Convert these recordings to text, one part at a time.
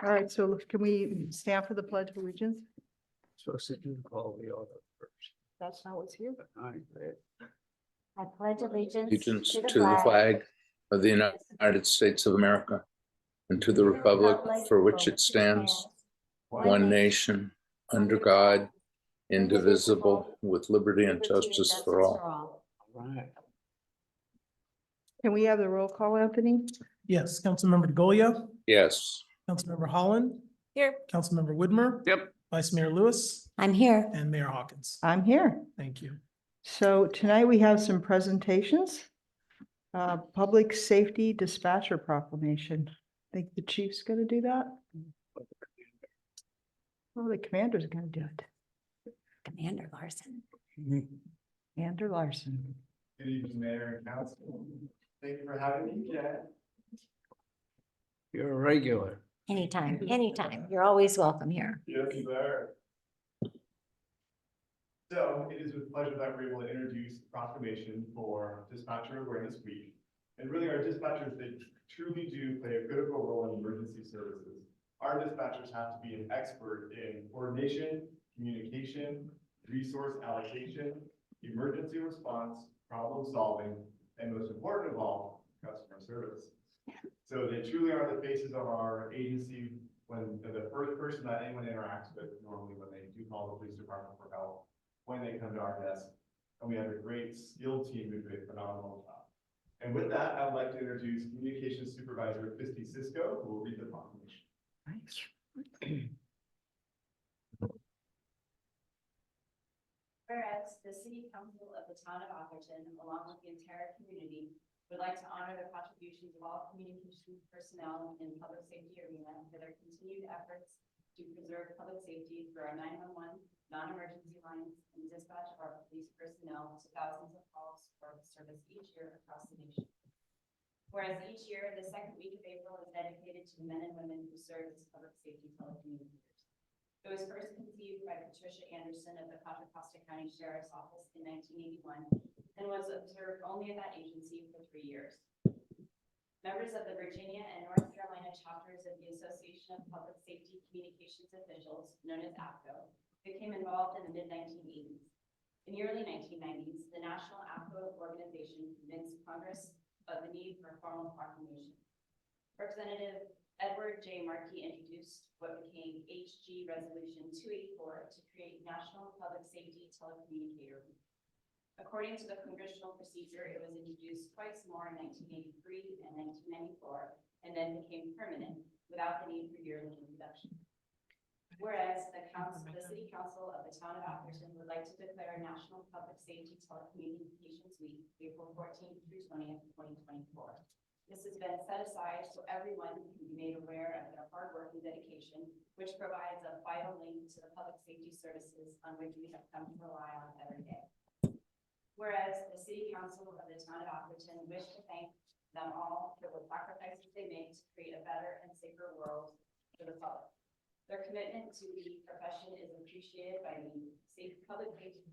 All right, so can we stand for the Pledge of Allegiance? Supposed to do call the order first. That's not what's here. I read. I pledge allegiance Allegiance to the flag of the United States of America and to the republic for which it stands, one nation, under God, indivisible, with liberty and justice for all. Right. Can we have the roll call, Anthony? Yes, Councilmember DeGolia, Yes, Councilmember Holland, Here. Councilmember Whitmer. Yep. Vice Mayor Lewis I'm here. and Mayor Hawkins. I'm here. Thank you. So tonight we have some presentations. Public Safety Dispatcher Proclamation. Think the chief's gonna do that? Oh, the commander's gonna do it. Commander Larson. Commander Larson. Good evening, Mayor and Council. Thank you for having me again. You're a regular. Anytime, anytime. You're always welcome here. Yes, sir. So it is with pleasure that we're able to introduce the proclamation for Dispatcher Awareness Week. And really our dispatchers, they truly do play a critical role in emergency services. Our dispatchers have to be an expert in coordination, communication, resource allocation, emergency response, problem solving, and most important of all, customer service. So they truly are the faces of our agency when they're the first person that anyone interacts with, normally when they do call the police department for help, when they come to our desk. And we have a great skilled team who do a phenomenal job. And with that, I would like to introduce Communications Supervisor Christy Cisco, who will read the proclamation. Whereas the City Council of the Town of Atherton, along with the entire community, would like to honor the contributions of all communications personnel in the public safety arena for their continued efforts to preserve public safety through our 911, non-emergency lines, and dispatch of our police personnel to thousands of calls for service each year across the nation. Whereas each year, the second week of April is dedicated to the men and women who serve as public safety telecommunicators. It was first conceived by Patricia Anderson of the Contra Costa County Sheriff's Office in 1981 and was observed only at that agency for 3 years. Members of the Virginia and North Carolina chapters of the Association of Public Safety Communications Officials, known as APCO, became involved in the mid-1980s. In the early 1990s, the National APCO organization convinced Congress of the need for a formal proclamation. Representative Edward J. Markey introduced what became HG Resolution 284 to create National Public Safety Telecommunicator Week. According to the congressional procedure, it was introduced twice more in 1983 and 1994, and then became permanent without the need for yearly introduction. Whereas the City Council of the Town of Atherton would like to declare National Public Safety Telecommunications Week, April 14th through 20th, 2024. This has been set aside so everyone can be made aware of their hard work and dedication, which provides a vital link to the public safety services on which we have come to rely on every day. Whereas the City Council of the Town of Atherton wish to thank them all for the sacrifices they make to create a better and safer world for the public. Their commitment to the profession is appreciated by the public safety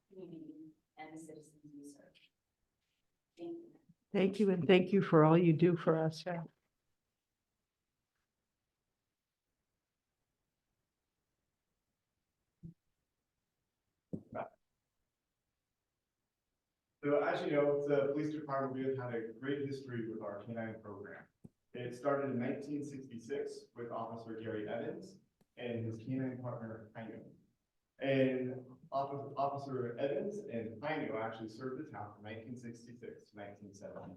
community and the citizens we serve. Thank you. Thank you, and thank you for all you do for us. So as you know, the police department, we have had a great history with our canine program. It started in 1966 with Officer Gary Evans and his canine partner, Heino. And Officer Evans and Heino actually served the town from 1966 to 1970.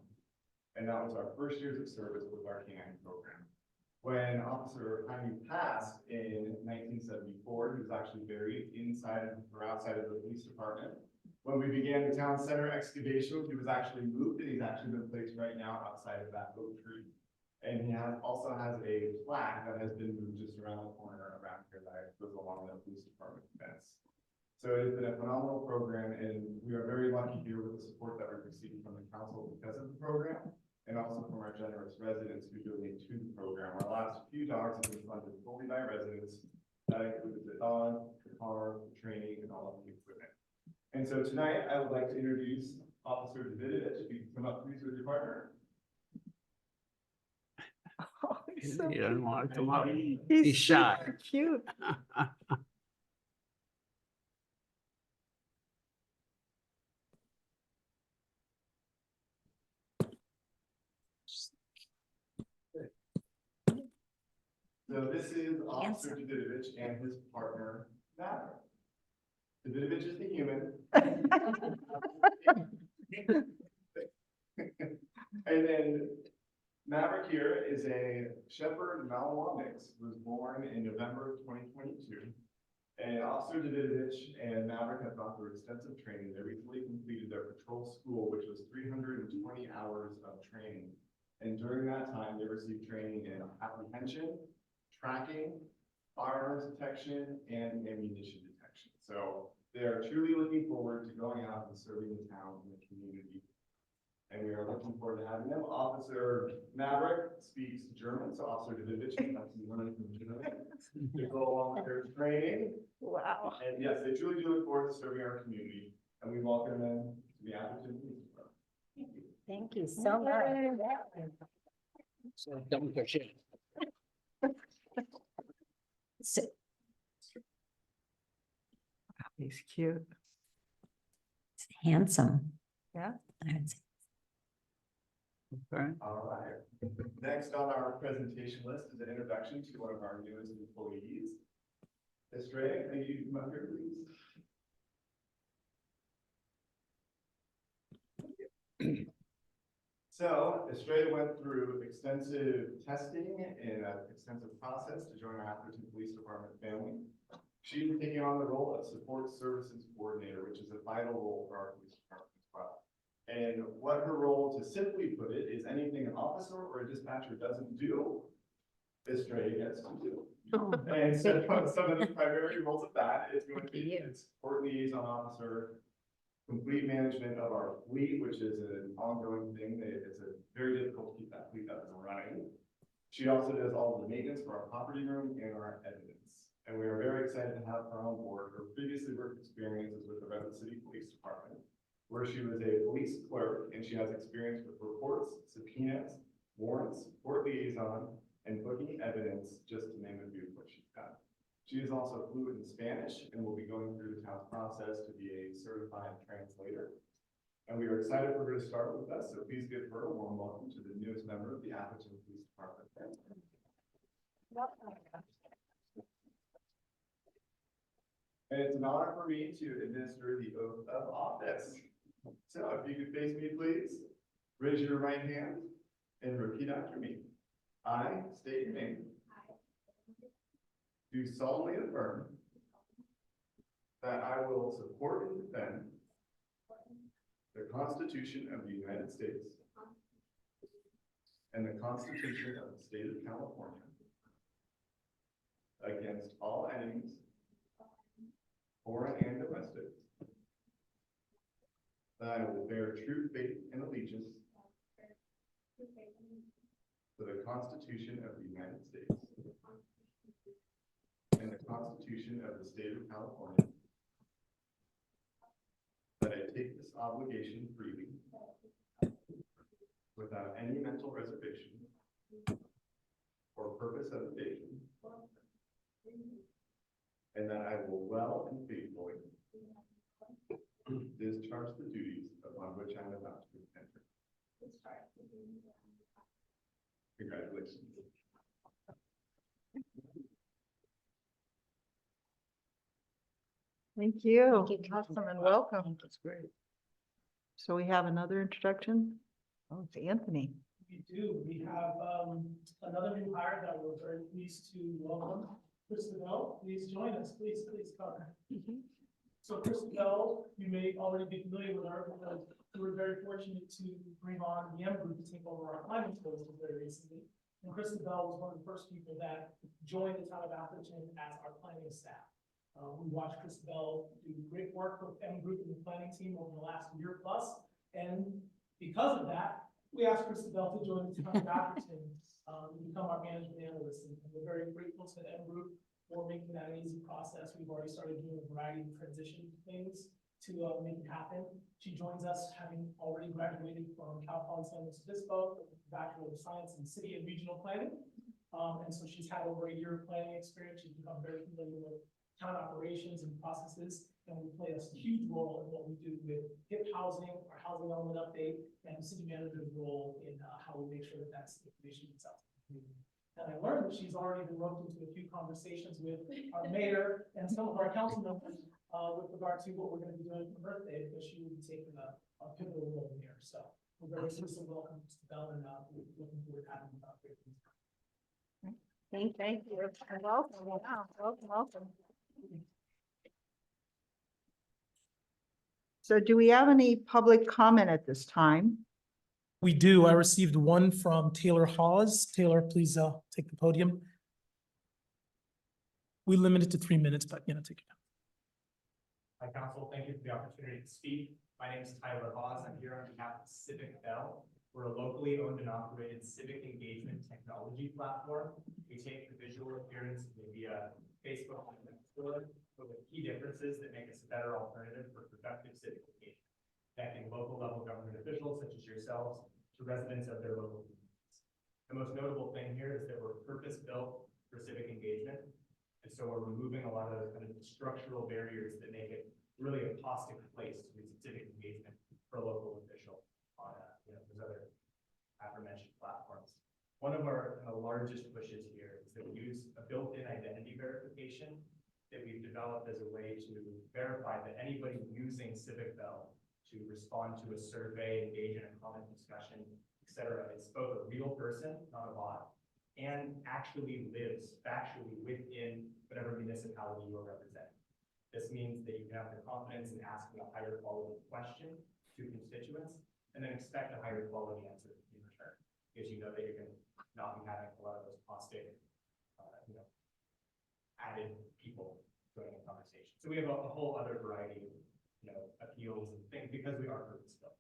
And that was our first years of service with our canine program. When Officer Heino passed in 1974, he was actually buried inside or outside of the police department. When we began the town center excavation, he was actually moved, and he's actually been placed right now outside of that oak tree. And he also has a plaque that has been moved just around the corner around here that goes along the police department fence. So it has been a phenomenal program, and we are very lucky here with the support that we've received from the council because of the program, and also from our generous residents who donate to the program. Our last few dogs have been funded fully by residents. That includes the dog, the car, the training, and all of the equipment. And so tonight, I would like to introduce Officer Davidovich. If you can come up, please, with your partner. So He doesn't want to come out. He's He's shy. super cute. So this is Officer Davidovich and his partner, Maverick. Davidovich is the human. And then Maverick here is a Shepherd Malinois mix, who was born in November 2022. And Officer Davidovich and Maverick have gone through extensive training. They recently completed their patrol school, which was 320 hours of training. And during that time, they received training in apprehension, tracking, firearms detection, and ammunition detection. So they are truly looking forward to going out and serving the town and the community. And we are looking forward to having them. Officer Maverick speaks German, so Officer Davidovich has to learn from German to go along with their training. Wow. And yes, they truly do look forward to serving our community, and we welcome them to the Atherton Police Department. Thank you so much. So don't push it. So, He's cute. it's handsome. Yeah. I would say. Okay. All right. Next on our presentation list is an introduction to one of our newest employees. Estrella, can you come up here, please? So Estrella went through extensive testing and an extensive process to join our Atherton Police Department family. She's taking on the role of Support Services Coordinator, which is a vital role for our police department as well. And what her role, to simply put it, is anything an officer or a dispatcher doesn't do, Estrella gets to do. And so some of the primary roles of that is going to be support liaison officer, complete management of our fleet, which is an ongoing thing. It's a very difficult to keep that fleet up and running. She also does all of the maintenance for our property room and our evidence. And we are very excited to have her on board. Her previously work experiences with the Redwood City Police Department, where she was a police clerk, and she has experience with reports, subpoenas, warrants, court liaison, and booking evidence, just to name a few of what she's done. She is also fluent in Spanish and will be going through the town's process to be a certified translator. And we are excited for her to start with us, so please give her a warm welcome to the newest member of the Atherton Police Department. And it's an honor for me to administer the oath of office. So if you could face me, please, raise your right hand and repeat after me. I state your name. Do solemnly affirm that I will support and defend the Constitution of the United States and the Constitution of the State of California against all enemies, foreign and domestic, that I will bear true faith and allegiance to the Constitution of the United States and the Constitution of the State of California, that I take this obligation freely without any mental reservation or purpose of evasion, and that I will well and faithfully discharge the duties upon which I am about to enter. Congratulations. Thank you. Thank you. Awesome and welcome. That's great. So we have another introduction. Oh, it's Anthony. We do. We have another new hire that we're very pleased to welcome. Christabel, please join us. Please come. So Christabel, you may already be familiar with her because we were very fortunate to bring on the M Group to take over our planning services very recently. And Christabel was one of the first people that joined the town of Atherton as our planning staff. We watched Christabel do great work with M Group and the planning team over the last year plus. And because of that, we asked Christabel to join the town of Atherton to become our management analyst. And we're very grateful to the M Group for making that an easy process. We've already started doing a variety of transition things to make it happen. She joins us having already graduated from Cal Poly San Luis Obispo, Bachelor of Science in City and Regional Planning. And so she's had over a year of planning experience. She's become very familiar with town operations and processes. And we play a huge role in what we do with HIP housing, our housing element update, and the city manager's role in how we make sure that that's the information that's out to the community. And I learned that she's already been roped into a few conversations with our mayor and some of our council members with regard to what we're going to be doing for her birthday, because she will be taking a pivotal role here. So we're very pleased to welcome Mr. Bell, and we're looking forward to having him out here. Thank you. Welcome, welcome. So do we have any public comment at this time? We do. I received one from Taylor Hawes. Taylor, please take the podium. We limit it to 3 minutes, but take it. Hi, council. Thank you for the opportunity to speak. My name is Tyler Hawes. I'm here on behalf of Civic Bell. We're a locally owned and operated civic engagement technology platform. We take the visual appearance via Facebook and Twitter, but with key differences that make us a better alternative for productive civic engagement, connecting local level government officials such as yourselves to residents of their local communities. The most notable thing here is that we're purpose-built for civic engagement. And so we're removing a lot of those kind of structural barriers that make it really a caustic place to do civic engagement for a local official on those other aforementioned platforms. One of our largest pushes here is that we use a built-in identity verification that we've developed as a way to verify that anybody using Civic Bell to respond to a survey, engage in a comment discussion, etc., it's both a real person, not a bot, and actually lives factually within whatever municipality you are representing. This means that you can have the confidence in asking a higher quality question to constituents and then expect a higher quality answer in return, because you know that you're going to not be having a lot of those caustic, added people joining the conversation. So we have a whole other variety of, appeals and things because we are purpose-built.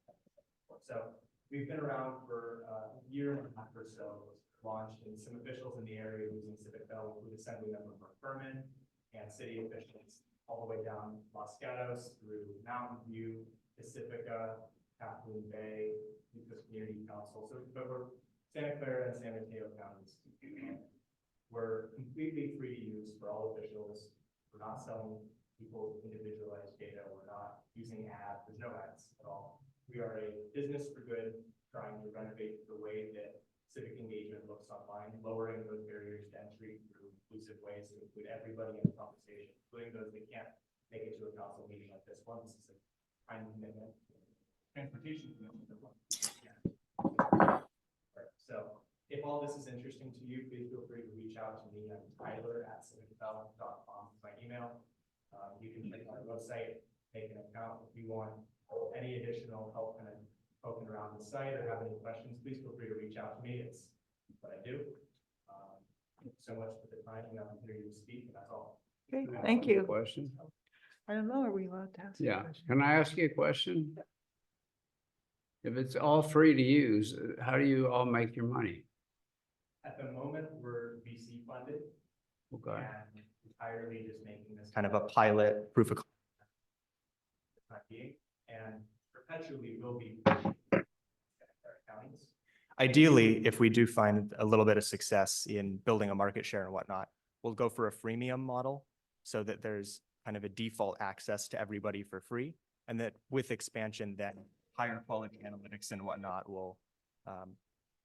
So we've been around for a year and a half or so, launched, and some officials in the area using Civic Bell include Assemblymember Mark Furman and city officials all the way down Los Gatos through Mountain View, Pacifica, Kathleen Bay, Lucas Community Council. So, but we're Santa Clara and San Mateo counties. We're completely free to use for all officials. We're not selling people individualized data. We're not using ads. There's no ads at all. We are a business for good, trying to renovate the way that civic engagement looks online, lowering those barriers to entry through inclusive ways to include everybody in the conversation, including those that can't make it to a council meeting like this one. This is a time commitment, transportation commitment. So if all this is interesting to you, please feel free to reach out to me. I'm Tyler@civicbell.com is my email. You can check our website, make an account if you want any additional help kind of poking around the site or have any questions, please feel free to reach out to me. It's what I do. Thank you so much for the time and opportunity to speak, and that's all. Okay, thank you. Question? I don't know, are we allowed to ask? a Yeah. question? Can I ask you a question? If it's all free to use, how do you all make your money? At the moment, we're VC funded Okay. and entirely just making this kind of a pilot proof of concept, and perpetually will be counties. Ideally, if we do find a little bit of success in building a market share and whatnot, we'll go for a freemium model so that there's kind of a default access to everybody for free. And that with expansion, then higher quality analytics and whatnot will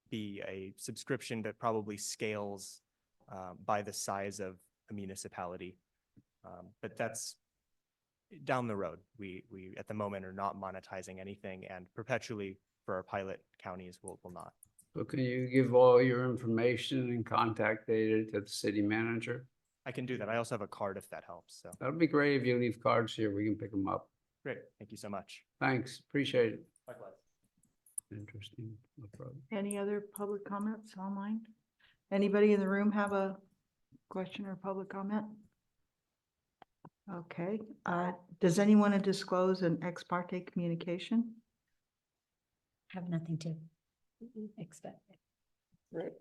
be a subscription that probably scales by the size of a municipality. But that's down the road. We at the moment are not monetizing anything, and perpetually for our pilot counties will not. So can you give all your information and contact data to the city manager? I can do that. I also have a card if that helps. So That'd be great if you leave cards here. We can pick them up. great. Thank you so much. Thanks. Appreciate it. Likewise. Interesting. No problem. Any other public comments online? Anybody in the room have a question or public comment? Okay, does anyone want to disclose an ex parte communication? Have nothing to expect. Really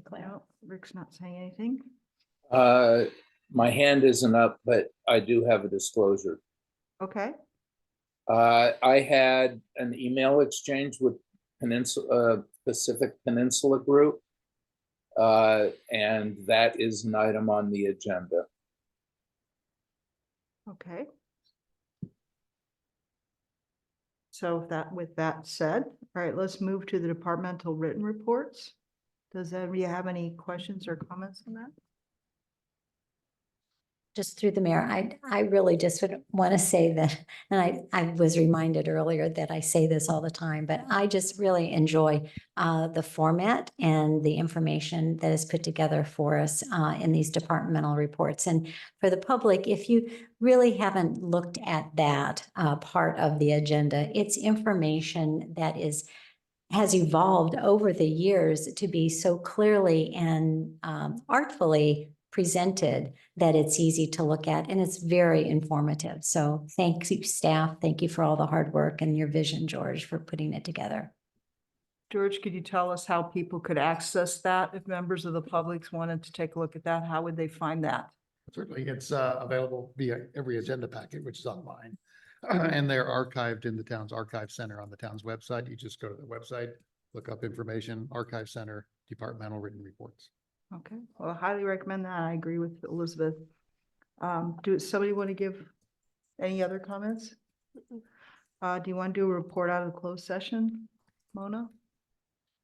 clear. No, Rick's not saying anything. My hand isn't up, but I do have a disclosure. Okay, I had an email exchange with Pacific Peninsula Group And that is an item on the agenda. Okay. So with that said, all right, let's move to the departmental written reports. Does anybody have any questions or comments on that? Just through the mayor, I really just would want to say that, and I was reminded earlier that I say this all the time, but I just really enjoy the format and the information that is put together for us in these departmental reports. And for the public, if you really haven't looked at that part of the agenda, it's information that has evolved over the years to be so clearly and artfully presented that it's easy to look at and it's very informative. So thank you, staff. Thank you for all the hard work and your vision, George, for putting it together. George, could you tell us how people could access that? If members of the public wanted to take a look at that, how would they find that? Certainly, it's available via every agenda packet, which is online. And they're archived in the town's archive center on the town's website. You just go to the website, look up information, archive center, departmental written reports. Okay, well, I highly recommend that. I agree with Elizabeth. Do somebody want to give any other comments? Do you want to do a report out of the closed session, Mona?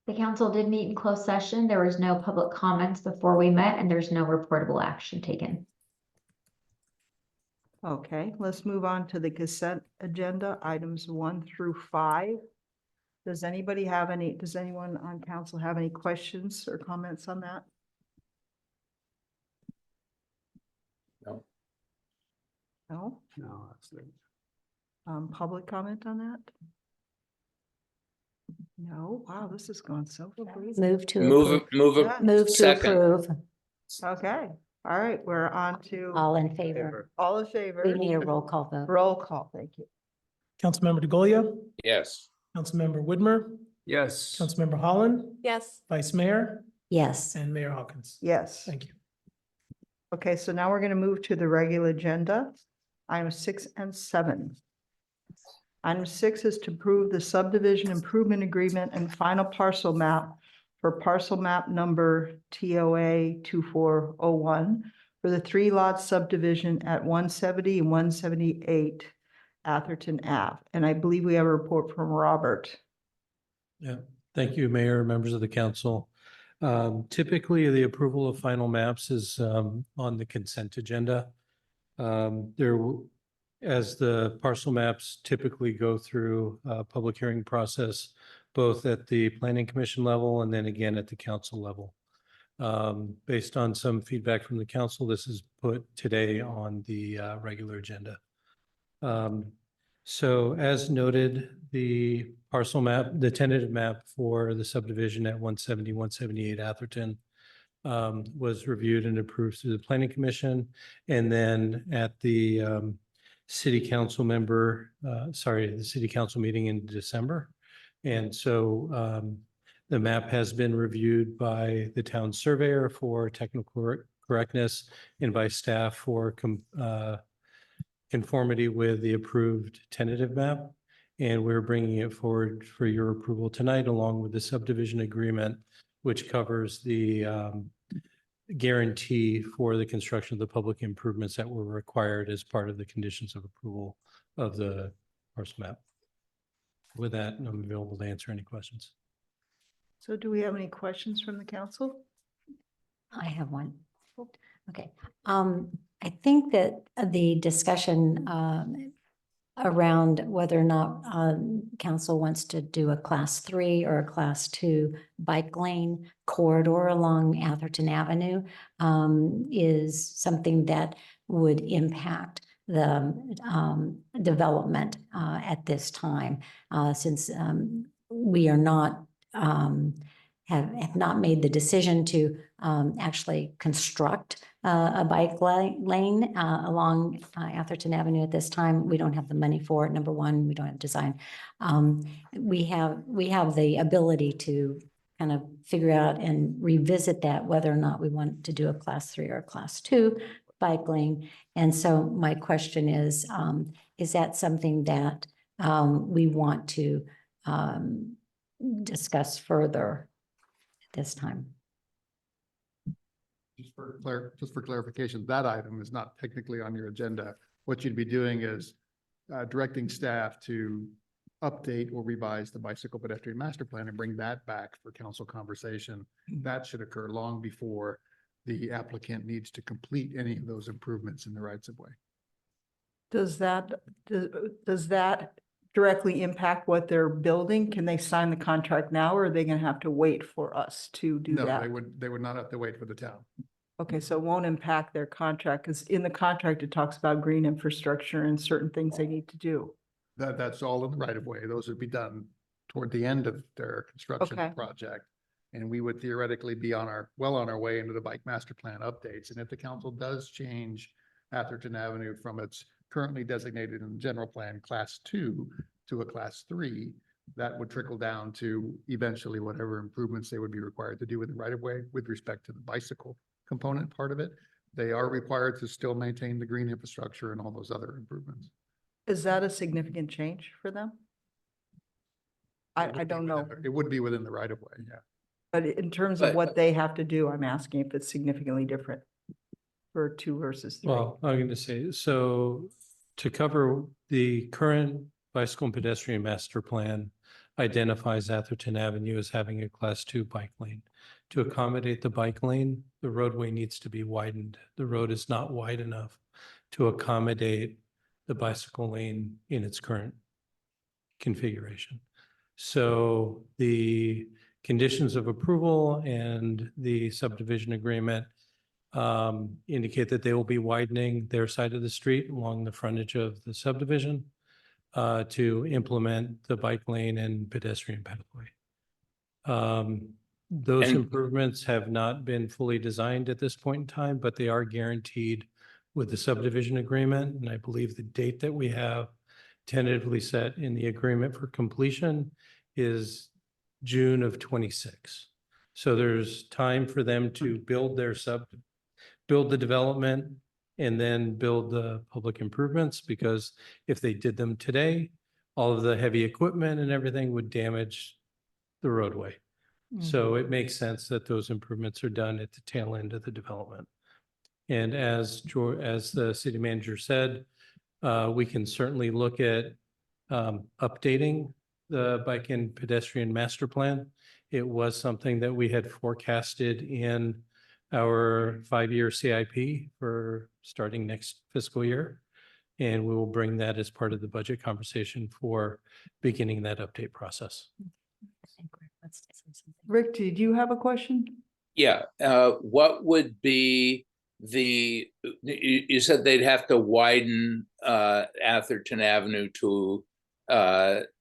The council did meet in closed session. There was no public comments before we met, and there's no reportable action taken. Okay, let's move on to the consent agenda, items 1 through 5. Does anyone on council have any questions or comments on that? No. No? No, that's it. Public comment on that? No, wow, this has gone so fast. Move to Move approve. it, move Yeah. it. Move to Second. approve. Okay, all right, we're on to All in favor. all in favor. We need a roll call vote. Roll call, thank you. Councilmember DeGolia, Yes. Councilmember Whitmer, Yes. Councilmember Holland, Yes. Vice Mayor, Yes. and Mayor Hawkins. Yes. Thank you. Okay, so now we're going to move to the regular agenda, items 6 and 7. Item 6 is to approve the subdivision improvement agreement and final parcel map for parcel map number TOA 2401 for the 3-lot subdivision at 170 and 178 Atherton Ave. And I believe we have a report from Robert. Yeah, thank you, Mayor, members of the council. Typically, the approval of final maps is on the consent agenda. As the parcel maps typically go through a public hearing process, both at the planning commission level and then again at the council level. Based on some feedback from the council, this is put today on the regular agenda. So as noted, the parcel map, the tentative map for the subdivision at 170, 178 Atherton was reviewed and approved through the planning commission. And then at the city council the city council meeting in December. And so the map has been reviewed by the town surveyor for technical correctness and by staff for conformity with the approved tentative map. And we're bringing it forward for your approval tonight, along with the subdivision agreement, which covers the guarantee for the construction of the public improvements that were required as part of the conditions of approval of the parcel map. With that, I'm available to answer any questions. So do we have any questions from the council? I have one. Okay. I think that the discussion around whether or not council wants to do a class 3 or a class 2 bike lane corridor along Atherton Avenue is something that would impact the development at this time, since we are not have not made the decision to actually construct a bike lane along Atherton Avenue at this time. We don't have the money for it. Number one, we don't have design. We have the ability to kind of figure out and revisit that, whether or not we want to do a class 3 or a class 2 bike lane. And so my question is that something that we want to discuss further at this time? Just for clarification, that item is not technically on your agenda. What you'd be doing is directing staff to update or revise the bicycle pedestrian master plan and bring that back for council conversation. That should occur long before the applicant needs to complete any of those improvements in the rights of way. Does that directly impact what they're building? Can they sign the contract now, or are they gonna have to wait for us to do No, that? they would not have to wait for the town. Okay, so it won't impact their contract, because in the contract, it talks about green infrastructure and certain things they need to do. That's all in the right of way. Those would be done toward the end of their construction Okay. project. And we would theoretically be well on our way into the bike master plan updates. And if the council does change Atherton Avenue from its currently designated in the general plan class 2 to a class 3, that would trickle down to eventually whatever improvements they would be required to do with the right of way with respect to the bicycle component part of it. They are required to still maintain the green infrastructure and all those other improvements. Is that a significant change for them? It would I be don't within know, It would be within the right of way, yeah. but in terms of But- what they have to do, I'm asking if it's significantly different for 2 versus 3. Well, I'm going to say, so to cover the current bicycle and pedestrian master plan identifies Atherton Avenue as having a class 2 bike lane. To accommodate the bike lane, the roadway needs to be widened. The road is not wide enough to accommodate the bicycle lane in its current configuration. So the conditions of approval and the subdivision agreement indicate that they will be widening their side of the street along the frontage of the subdivision to implement the bike lane and pedestrian pathway. Those And- improvements have not been fully designed at this point in time, but they are guaranteed with the subdivision agreement. And I believe the date that we have tentatively set in the agreement for completion is June of 26. So there's time for them to build the development and then build the public improvements, because if they did them today, all of the heavy equipment and everything would damage the roadway. So it makes sense that those improvements are done at the tail end of the development. And as the city manager said, we can certainly look at updating the bike and pedestrian master plan. It was something that we had forecasted in our 5-year CIP for starting next fiscal year. And we will bring that as part of the budget conversation for beginning that update process. I think Rick wants to say something. Rick, did you have a question? Yeah, what would be you said they'd have to widen Atherton Avenue to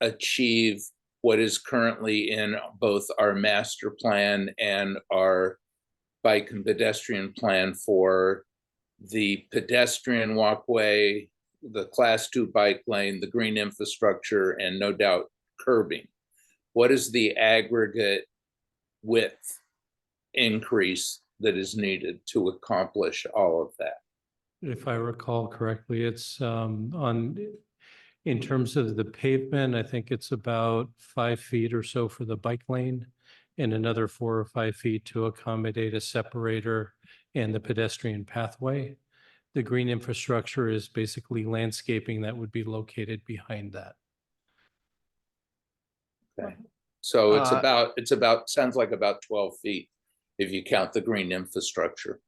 achieve what is currently in both our master plan and our bike and pedestrian plan for the pedestrian walkway, the class 2 bike lane, the green infrastructure, and no doubt curbing. What is the aggregate width increase that is needed to accomplish all of that? If I recall correctly, it's in terms of the pavement, I think it's about 5 feet or so for the bike lane and another 4 or 5 feet to accommodate a separator and the pedestrian pathway. The green infrastructure is basically landscaping that would be located behind that. Okay. So Uh, it's about, sounds like about 12 feet if you count the green infrastructure.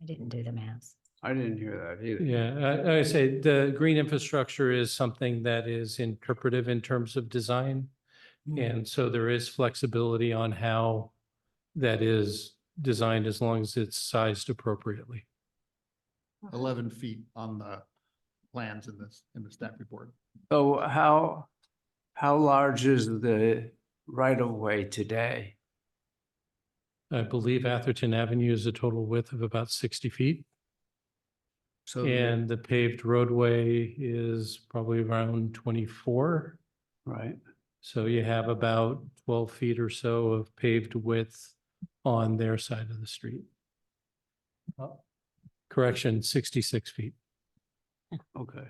I didn't do the math. I didn't hear that either. Yeah, I say the green infrastructure is something that is interpretive in terms of design. And so there is flexibility on how that is designed as long as it's sized appropriately. 11 feet on the plans in the staff report. So how large is the right of way today? I believe Atherton Avenue is a total width of about 60 feet. So, And the paved roadway is probably around 24. right, So you have about 12 feet or so of paved width on their side of the street. Correction, 66 feet. okay.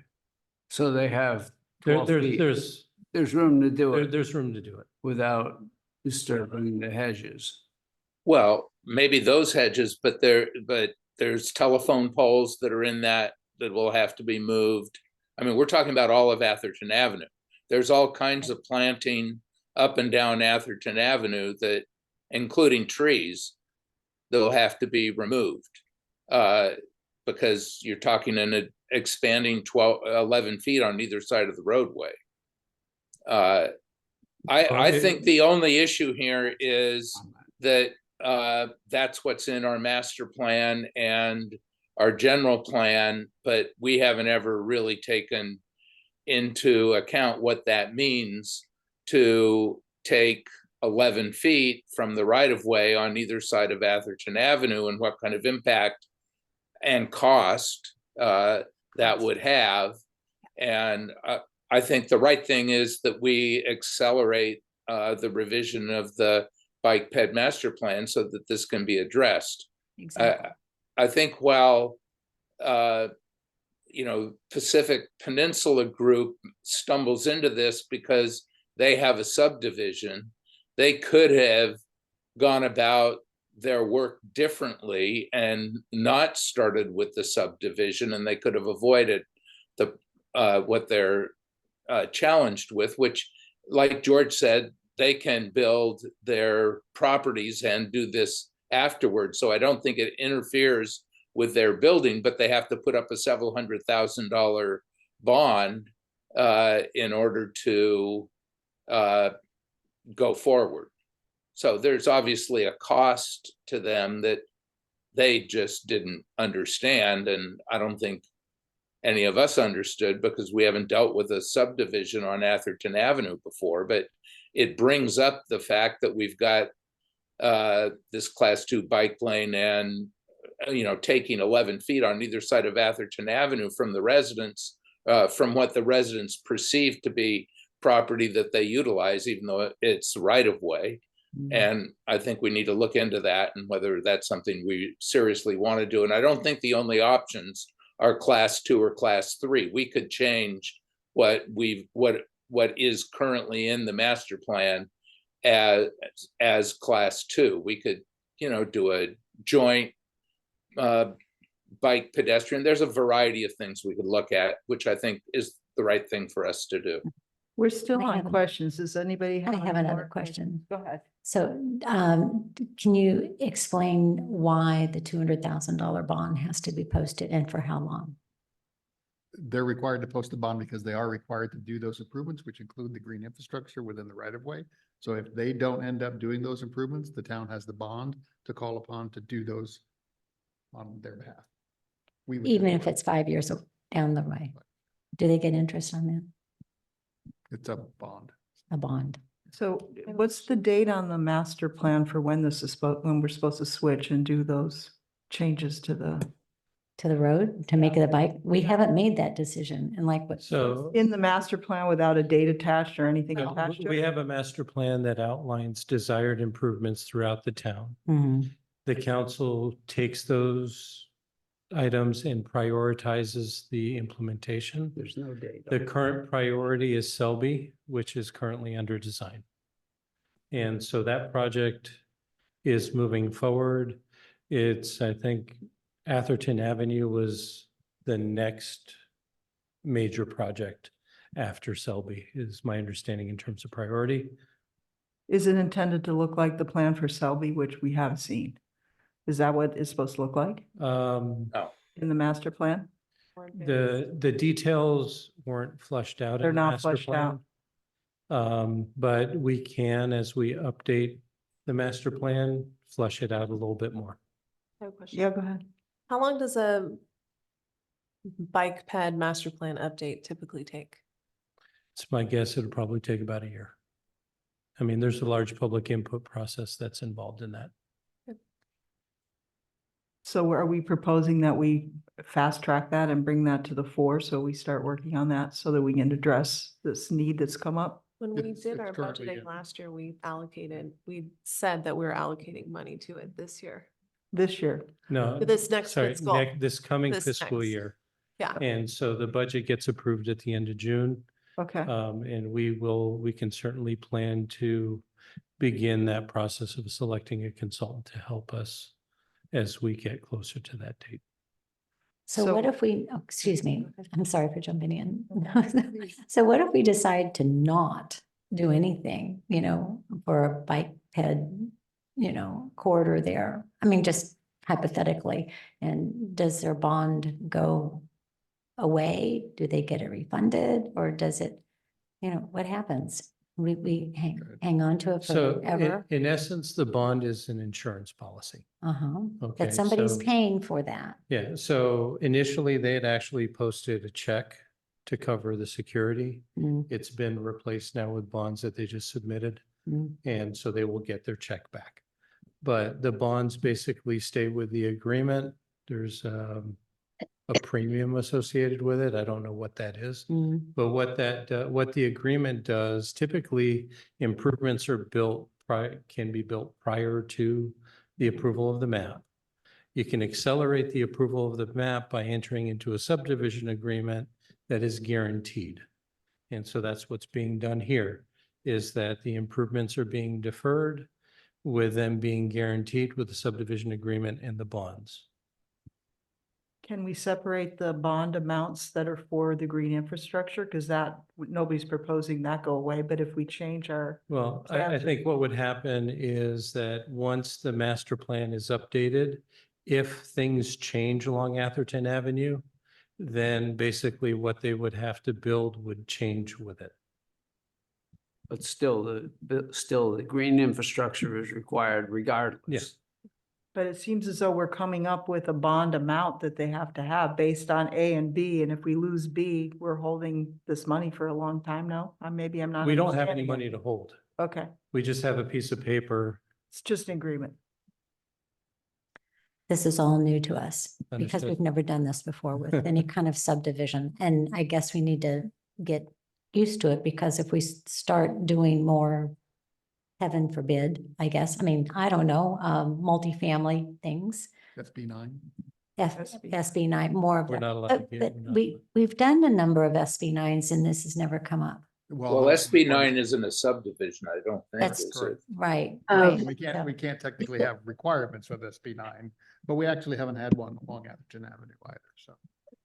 So they have There, 12 feet. there's There's room to do it there's room to do it. without disturbing the hedges. Well, maybe those hedges, but there's telephone poles that are in that will have to be moved. I mean, we're talking about all of Atherton Avenue. There's all kinds of planting up and down Atherton Avenue that, including trees, that'll have to be removed. Because you're talking in a expanding 11 feet on either side of the roadway. I think the only issue here is that that's what's in our master plan and our general plan, but we haven't ever really taken into account what that means to take 11 feet from the right of way on either side of Atherton Avenue and what kind of impact and cost that would have. And I think the right thing is that we accelerate the revision of the bike ped master plan so that this can be addressed. Exactly. I think while Pacific Peninsula Group stumbles into this because they have a subdivision, they could have gone about their work differently and not started with the subdivision, and they could have avoided the what they're challenged with, which, like George said, they can build their properties and do this afterwards. So I don't think it interferes with their building, but they have to put up a several $100,000 bond in order to go forward. So there's obviously a cost to them that they just didn't understand. And I don't think any of us understood because we haven't dealt with a subdivision on Atherton Avenue before, but it brings up the fact that we've got this class 2 bike lane and, taking 11 feet on either side of Atherton Avenue from the residents, from what the residents perceive to be property that they utilize, even though it's right of way. And I think we need to look into that and whether that's something we seriously want to do. And I don't think the only options are class 2 or class 3. We could change what is currently in the master plan as class 2. We could, do a joint bike pedestrian. There's a variety of things we could look at, which I think is the right thing for us to do. We're still I on have questions. Does anybody have? I have any another more? question. Go ahead. So can you explain why the $200,000 bond has to be posted and for how long? They're required to post a bond because they are required to do those improvements, which include the green infrastructure within the right of way. So if they don't end up doing those improvements, the town has the bond to call upon to do those on their behalf. We would do Even the if work. it's 5 years down the way? Do they get interest on that? It's a bond. A bond? So what's the date on the master plan for when this is when we're supposed to switch and do those changes to the? To the road to make it a bike? We haven't made that decision and like what? So In the master plan without a date attached or anything no, attached to we it? have a master plan that outlines desired improvements throughout the town. Mhm. The council takes those items and prioritizes the implementation. There's no date. The current priority is Selby, which is currently under design. And so that project is moving forward. I think Atherton Avenue was the next major project after Selby, is my understanding in terms of priority. Is it intended to look like the plan for Selby, which we have seen? Is that what it's supposed to look like in the master plan? The details weren't fleshed out. in They're the not master fleshed out. plan. But we can, as we update the master plan, flesh it out a little bit more. I have a question. Yeah, go ahead. How long does a bike ped master plan update typically take? It's my guess it'll probably take about a year. I mean, there's a large public input process that's involved in that. So are we proposing that we fast track that and bring that to the fore? So we start working on that so that we can address this need that's come up? When we It's- did it's our currently budgeting in. last year, we said that we were allocating money to it this year. This year? No. This next Sorry, fiscal. this coming This fiscal next. year. Yeah. And so the budget gets approved at the end of June. Okay. And we can certainly plan to begin that process of selecting a consultant to help us as we get closer to that date. So what So- if we, oh, excuse me, I'm sorry for jumping in. So what if we decide to not do anything, for a bike ped, corridor there? I mean, just hypothetically, and does their bond go away? Do they get it refunded or does it, what happens? We hang on to it So forever? in essence, the bond is an insurance policy. Uh-huh, Okay, that somebody's so- paying for that. Yeah, so initially they had actually posted a check to cover the security. Mm, It's been replaced now with bonds that they just submitted. mm. And so they will get their check back. But the bonds basically stay with the agreement. There's a premium associated with it. I don't know what that is. Mm. But what the agreement does, typically improvements are can be built prior to the approval of the map. You can accelerate the approval of the map by entering into a subdivision agreement that is guaranteed. And so that's what's being done here, is that the improvements are being deferred with them being guaranteed with the subdivision agreement and the bonds. Can we separate the bond amounts that are for the green infrastructure? Because nobody's proposing that go away, but if we change our, Well, I Gotcha. think what would happen is that once the master plan is updated, if things change along Atherton Avenue, then basically what they would have to build would change with it. But still, the green infrastructure is required regardless. Yes. but it seems as though we're coming up with a bond amount that they have to have based on A and B. And if we lose B, we're holding this money for a long time now. Maybe I'm not. We don't have any understanding it. money to hold. Okay, We just have a piece of paper. it's just an agreement. This is all new to us because Understood. we've never done this before with any kind of subdivision. And I guess we need to get used to it because if we start doing more, heaven forbid, I guess, I don't know, multifamily things. That's B9. SB9, more of We're that. not allowed But to. but we've done a number of SB9s and this has never come up. Well, SB9 isn't a subdivision, I don't think, That's is it? correct. Right. Um, right. We can't technically have requirements with SB9, but we actually haven't had one along Atherton Avenue either, so.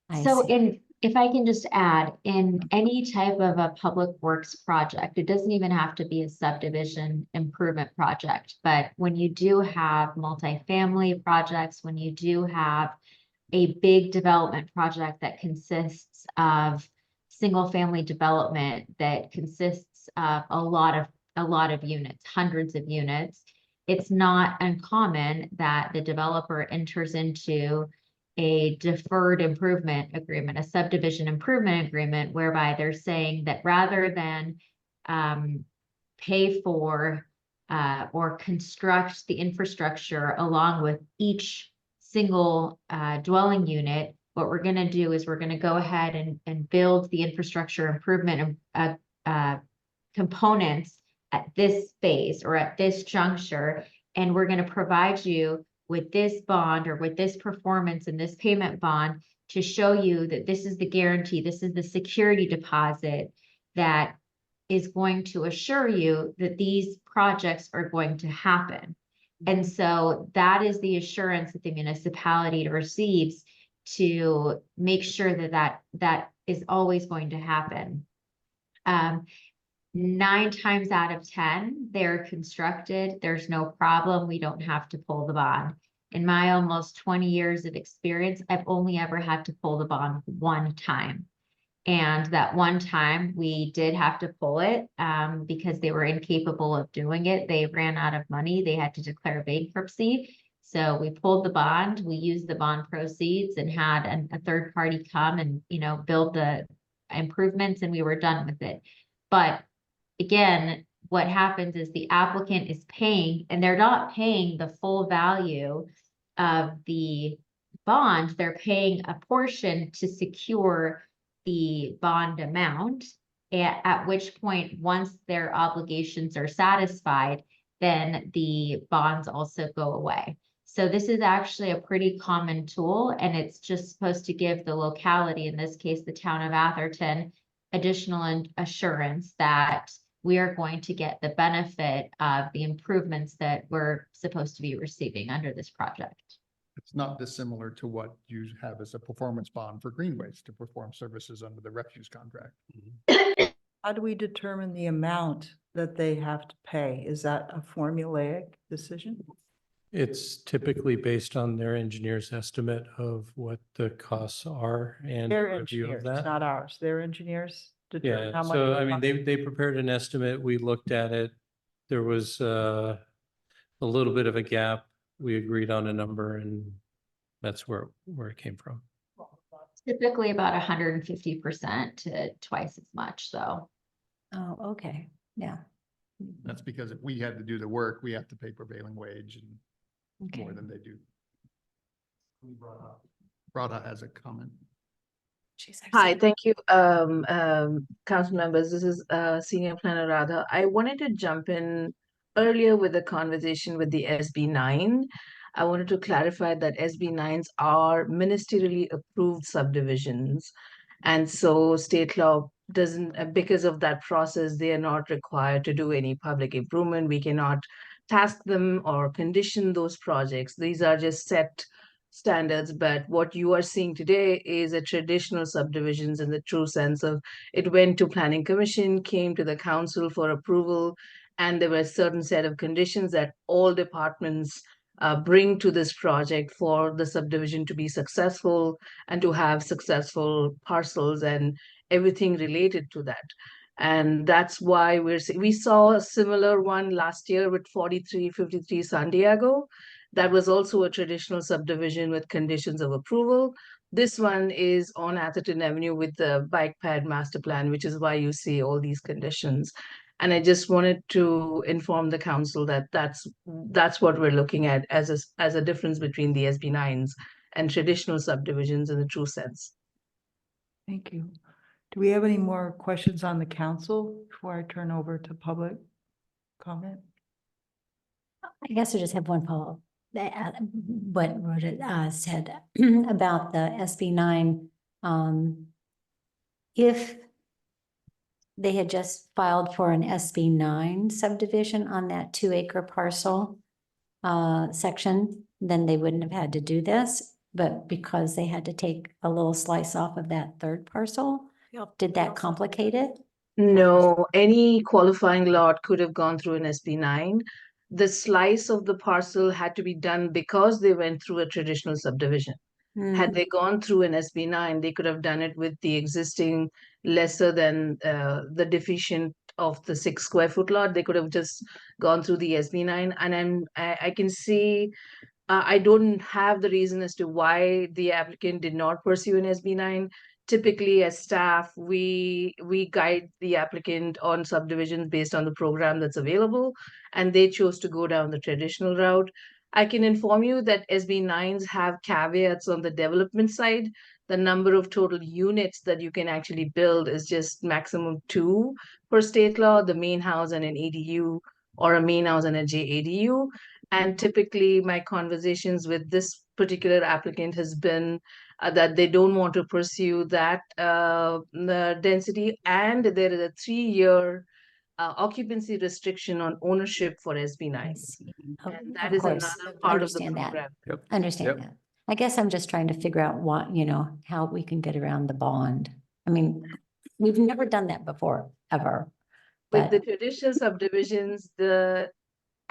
I So see. if I can just add, in any type of a public works project, it doesn't even have to be a subdivision improvement project. But when you do have multifamily projects, when you do have a big development project that consists of single-family development, that consists of a lot of units, hundreds of units, it's not uncommon that the developer enters into a deferred improvement agreement, a subdivision improvement agreement, whereby they're saying that rather than pay for or construct the infrastructure along with each single dwelling unit, what we're going to do is we're going to go ahead and build the infrastructure improvement components at this phase or at this juncture, and we're going to provide you with this bond or with this performance and this payment bond to show you that this is the guarantee, this is the security deposit that is going to assure you that these projects are going to happen. And so that is the assurance that the municipality receives to make sure that that is always going to happen. 9 times out of 10, they're constructed. There's no problem. We don't have to pull the bond. In my almost 20 years of experience, I've only ever had to pull the bond one time. And that one time we did have to pull it because they were incapable of doing it. They ran out of money. They had to declare bankruptcy. So we pulled the bond, we used the bond proceeds and had a third party come and, build the improvements, and we were done with it. But again, what happens is the applicant is paying, and they're not paying the full value of the bond. They're paying a portion to secure the bond amount, at which point, once their obligations are satisfied, then the bonds also go away. So this is actually a pretty common tool, and it's just supposed to give the locality, in this case, the town of Atherton, additional assurance that we are going to get the benefit of the improvements that we're supposed to be receiving under this project. It's not dissimilar to what you have as a performance bond for Greenways to perform services under the refuse contract. How do we determine the amount that they have to pay? Is that a formulaic decision? It's typically based on their engineer's estimate of what the costs are and Their a review of engineers, that. not ours. Their engineers determine Yeah, how much. so it I mean, costs. they prepared an estimate. We looked at it. There was a little bit of a gap. We agreed on a number and that's where it came from. Typically about 150% to twice as much, so. Oh, okay, yeah. That's because if we had to do the work, we have to pay prevailing wage and Okay. more than they do. Radha has a comment. Hi, thank you, council members. This is Senior Planner Radha. I wanted to jump in earlier with the conversation with the SB9. I wanted to clarify that SB9s are ministerially approved subdivisions. And so state law doesn't, because of that process, they are not required to do any public improvement. We cannot task them or condition those projects. These are just set standards, but what you are seeing today is a traditional subdivisions in the true sense of it went to planning commission, came to the council for approval, and there were a certain set of conditions that all departments bring to this project for the subdivision to be successful and to have successful parcels and everything related to that. And that's why we saw a similar one last year with 4353 San Diego. That was also a traditional subdivision with conditions of approval. This one is on Atherton Avenue with the bike pad master plan, which is why you see all these conditions. And I just wanted to inform the council that that's what we're looking at as a difference between the SB9s and traditional subdivisions in the true sense. Thank you. Do we have any more questions on the council before I turn over to public comment? I guess I just have one follow-up. What Rhoda said about the SB9. If they had just filed for an SB9 subdivision on that 2-acre parcel section, then they wouldn't have had to do this. But because they had to take a little slice off of that third parcel, did that complicate it? No, any qualifying lot could have gone through an SB9. The slice of the parcel had to be done because they went through a traditional subdivision. Had they gone through an SB9, they could have done it with the existing lesser than the deficient of the 6 square foot lot. They could have just gone through the SB9. And I can see, I don't have the reason as to why the applicant did not pursue an SB9. Typically, as staff, we guide the applicant on subdivisions based on the program that's available, and they chose to go down the traditional route. I can inform you that SB9s have caveats on the development side. The number of total units that you can actually build is just maximum 2 per state law, the main house and an ADU, or a main house and a JADU. And typically my conversations with this particular applicant has been that they don't want to pursue that the density, and there is a 3-year occupancy restriction on ownership for SB9s. And that is another part of the Understand that. program. Yep. Understand Yep. that. I guess I'm just trying to figure out what, how we can get around the bond. I mean, we've never done that before, ever. With the But traditional subdivisions, the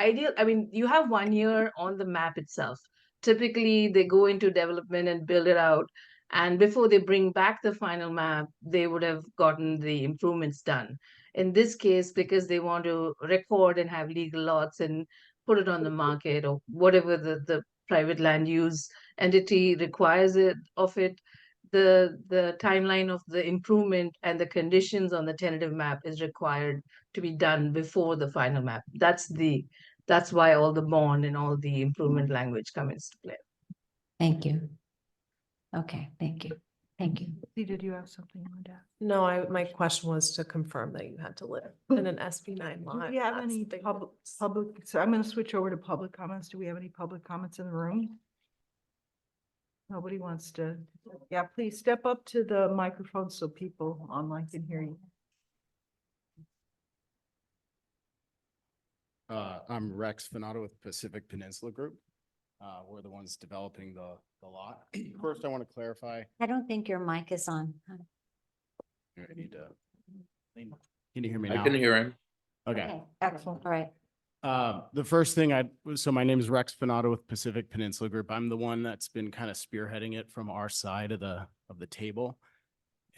ideal, I mean, you have 1 year on the map itself. Typically, they go into development and build it out. And before they bring back the final map, they would have gotten the improvements done. In this case, because they want to record and have legal lots and put it on the market or whatever the private land use entity requires it of it, the timeline of the improvement and the conditions on the tentative map is required to be done before the final map. That's why all the bond and all the improvement language come into play. thank you. Okay, thank you. Thank you. Did you have something on that? No, my question was to confirm that you had to live in an SB9 Do lot. we have That's any the big public, difference. so I'm going to switch over to public comments. Do we have any public comments in the room? Nobody wants to, yeah, please step up to the microphone so people online can hear you. I'm Rex Fanato with Pacific Peninsula Group. We're the ones developing the lot. First, I want to clarify. I don't think your mic is on. I need to. Can you hear me I now? can hear him. Okay. Excellent. All right. The first thing so my name is Rex Fanato with Pacific Peninsula Group. I'm the one that's been kind of spearheading it from our side of the table.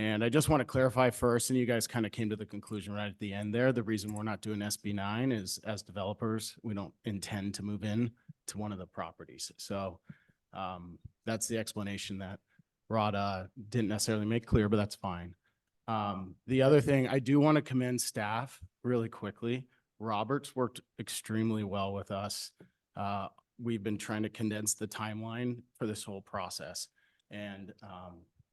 And I just want to clarify first, and you guys kind of came to the conclusion right at the end there. The reason we're not doing SB9 is as developers, we don't intend to move in to one of the properties. So that's the explanation that Rod didn't necessarily make clear, but that's fine. The other thing, I do want to commend staff really quickly. Robert's worked extremely well with us. We've been trying to condense the timeline for this whole process. And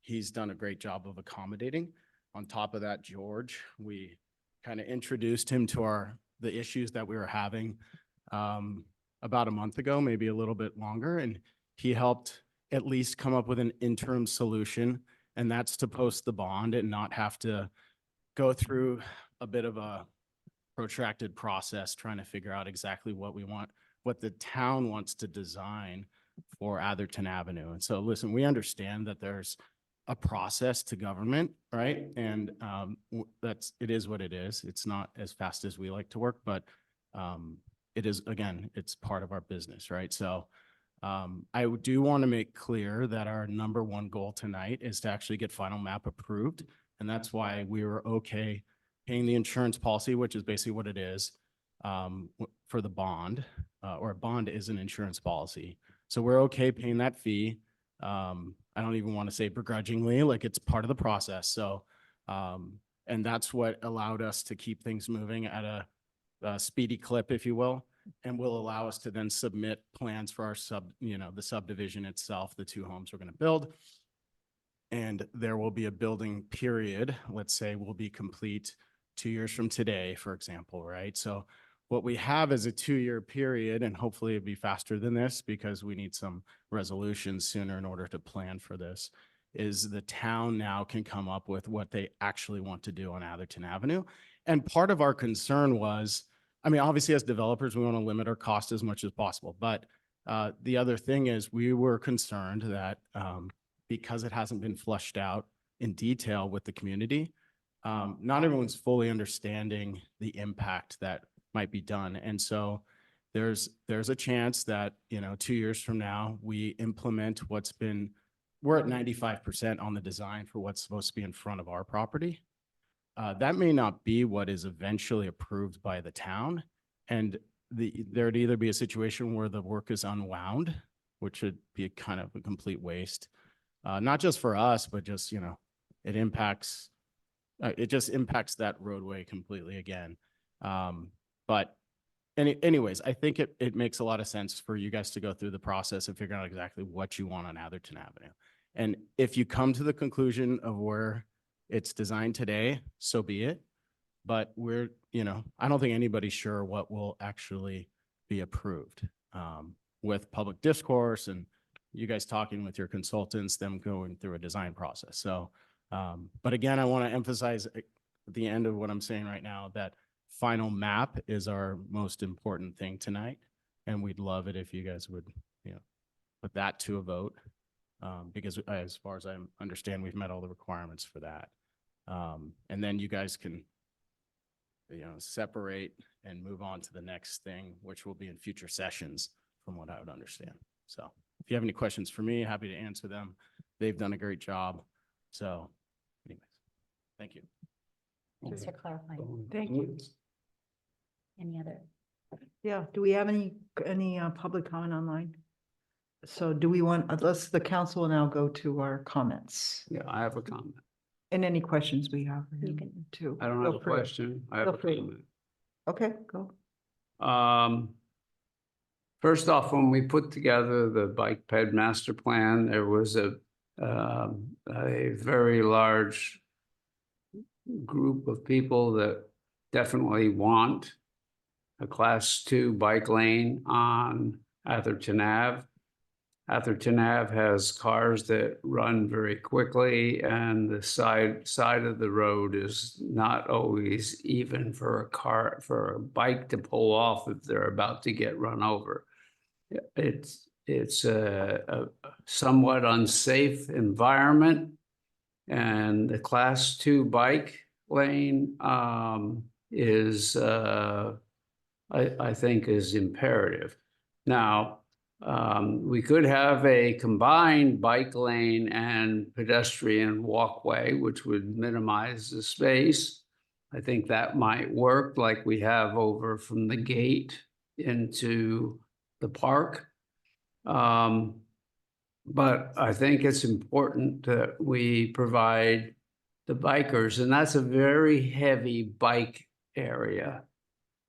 he's done a great job of accommodating. On top of that, George, we kind of introduced him to the issues that we were having about a month ago, maybe a little bit longer. And he helped at least come up with an interim solution, and that's to post the bond and not have to go through a bit of a protracted process trying to figure out exactly what we want, what the town wants to design for Atherton Avenue. And so listen, we understand that there's a process to government, right? And it is what it is. It's not as fast as we like to work, but it is, again, it's part of our business, right? So I do want to make clear that our number one goal tonight is to actually get final map approved. And that's why we were okay paying the insurance policy, which is basically what it is for the bond, or a bond is an insurance policy. So we're okay paying that fee. I don't even want to say begrudgingly, like it's part of the process. So, and that's what allowed us to keep things moving at a speedy clip, if you will, and will allow us to then submit plans for our the subdivision itself, the 2 homes we're going to build. And there will be a building period, let's say will be complete 2 years from today, for example, right? So what we have is a 2-year period, and hopefully it'd be faster than this because we need some resolutions sooner in order to plan for this, is the town now can come up with what they actually want to do on Atherton Avenue. And part of our concern was, I mean, obviously as developers, we want to limit our cost as much as possible. But the other thing is we were concerned that because it hasn't been fleshed out in detail with the community, not everyone's fully understanding the impact that might be done. And so there's a chance that, 2 years from now, we implement we're at 95% on the design for what's supposed to be in front of our property. That may not be what is eventually approved by the town. And there'd either be a situation where the work is unwound, which would be kind of a complete waste, not just for us, but just, it just impacts that roadway completely again. But anyways, I think it makes a lot of sense for you guys to go through the process and figure out exactly what you want on Atherton Avenue. And if you come to the conclusion of where it's designed today, so be it. But I don't think anybody's sure what will actually be approved with public discourse and you guys talking with your consultants, them going through a design process. So, but again, I want to emphasize at the end of what I'm saying right now that final map is our most important thing tonight. And we'd love it if you guys would, put that to a vote. Because as far as I understand, we've met all the requirements for that. And then you guys can, separate and move on to the next thing, which will be in future sessions from what I would understand. So if you have any questions for me, happy to answer them. They've done a great job. So anyways, thank you. Thanks for clarifying. Thank you. Any other? Yeah, do we have any public comment online? So do we let's the council will now go to our comments Yeah, I have a comment. and any questions we have for You him can- too. I don't Feel have a free. question. I have a Feel free. comment. Okay, go. First off, when we put together the bike ped master plan, there was a very large group of people that definitely want a class 2 bike lane on Atherton Ave. Atherton Ave has cars that run very quickly, and the side of the road is not always even for a bike to pull off if they're about to get run over. It's a somewhat unsafe environment, and the Class 2 bike lane is I think is imperative. Now, we could have a combined bike lane and pedestrian walkway, which would minimize the space. I think that might work, like we have over from the gate into the park. But I think it's important that we provide the bikers, and that's a very heavy bike area.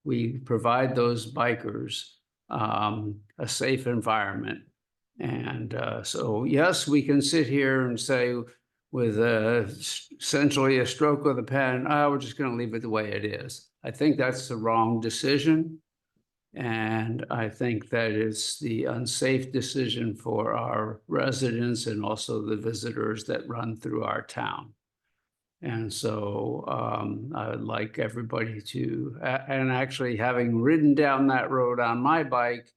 We provide those bikers a safe environment. And so, yes, we can sit here and say with essentially a stroke of the pen, oh, we're just going to leave it the way it is. I think that's the wrong decision. And I think that it's the unsafe decision for our residents and also the visitors that run through our town. And so I would like everybody to, and actually having ridden down that road on my bike,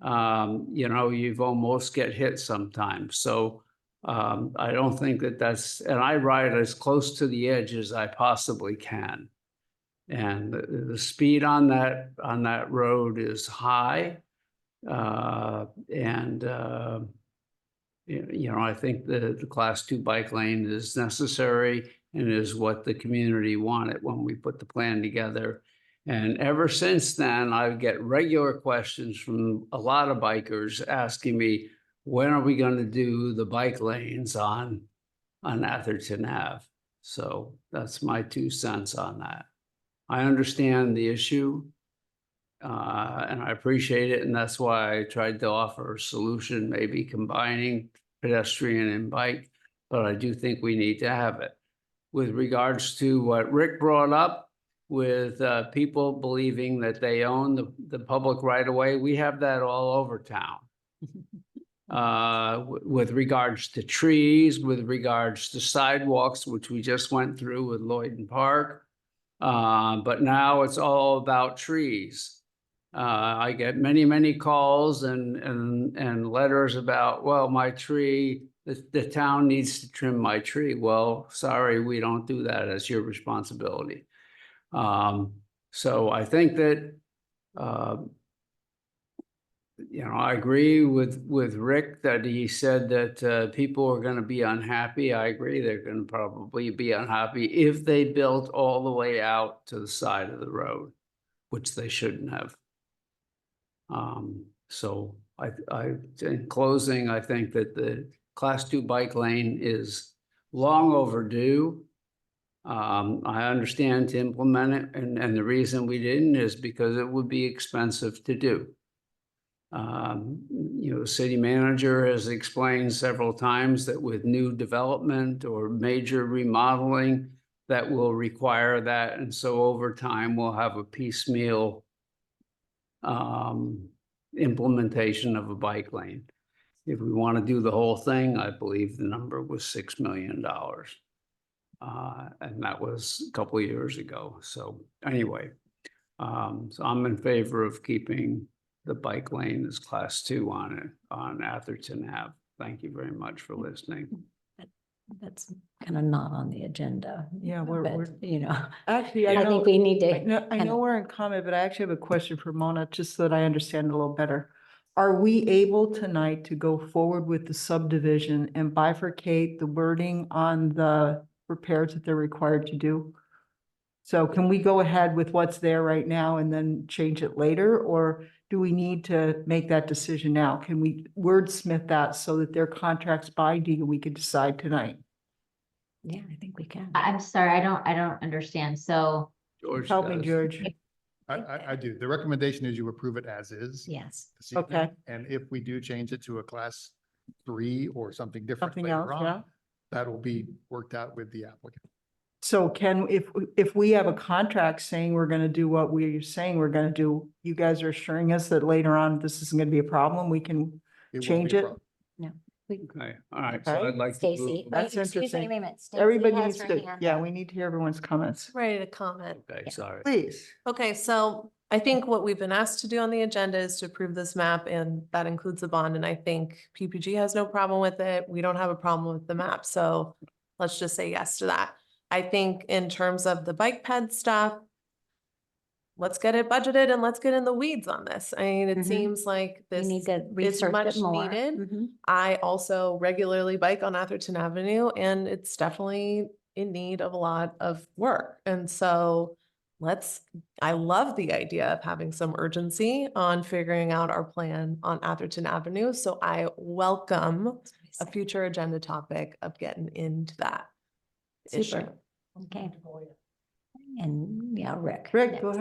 you know, you've almost get hit sometimes. So I don't think that that's, and I ride as close to the edge as I possibly can. And the speed on that road is high. And you know, I think the Class 2 bike lane is necessary and is what the community wanted when we put the plan together. And ever since then, I get regular questions from a lot of bikers asking me, when are we going to do the bike lanes on Atherton Ave? So that's my 2 cents on that. I understand the issue, and I appreciate it, and that's why I tried to offer a solution, maybe combining pedestrian and bike, but I do think we need to have it. With regards to what Rick brought up, with people believing that they own the public right-of-way, we have that all over town. With regards to trees, with regards to sidewalks, which we just went through with Lloyden Park, but now it's all about trees. I get many calls and letters about, well, my tree, the town needs to trim my tree. Well, sorry, we don't do that. It's your responsibility. So I think that, you know, I agree with Rick that he said that people are going to be unhappy. I agree. They're going to probably be unhappy if they built all the way out to the side of the road, which they shouldn't have. So in closing, I think that the Class 2 bike lane is long overdue. I understand to implement it, and the reason we didn't is because it would be expensive to do. You know, the city manager has explained several times that with new development or major remodeling, that will require that. And so over time, we'll have a piecemeal implementation of a bike lane. If we want to do the whole thing, I believe the number was $6 million. And that was a couple of years ago. So anyway, so I'm in favor of keeping the bike lane as Class 2 on Atherton Ave. Thank you very much for listening. That's kind of not on the agenda. Yeah, But, you know, actually, I think we need to. I kind know of- we're in comment, but I actually have a question for Mona, just so that I understand a little better. Are we able tonight to go forward with the subdivision and bifurcate the wording on the repairs that they're required to do? So can we go ahead with what's there right now and then change it later? Or do we need to make that decision now? Can we wordsmith that so that their contract's binding and we can decide tonight? Yeah, I think we can. I'm sorry, I don't understand. So George Help me, does. George. I do. The recommendation is you approve it as is. Yes. this evening. Okay. And if we do change it to a Class 3 or something different Something later else, yeah. on, that will be worked out with the applicant. So can, if we have a contract saying we're gonna do what we're saying we're gonna do, you guys are assuring us that later on this isn't gonna be a problem, we can It won't be change a it? problem. Okay, all right, so Okay. I'd like to. Stacy. move- wait, That's excuse me, interesting. wait a minute. Stacy Everybody has needs her to, hand yeah, up. we need to hear everyone's comments. Ready to comment. Okay, Yeah. sorry. Please. Okay, so I think what we've been asked to do on the agenda is to approve this map, and that includes the bond, and I think PPG has no problem with it. We don't have a problem with the map, so let's just say yes to that. I think in terms of the bike ped stuff, let's get it budgeted and let's get in the weeds on this. I mean, it Mhm. seems like We this need to is research much it more. needed. Mhm. I also regularly bike on Atherton Avenue, and it's definitely in need of a lot of work. And so I love the idea of having some urgency on figuring out our plan on Atherton Avenue. So I welcome a future agenda topic of getting into that issue. Super. Okay. And yeah, Rick. Rick, go next.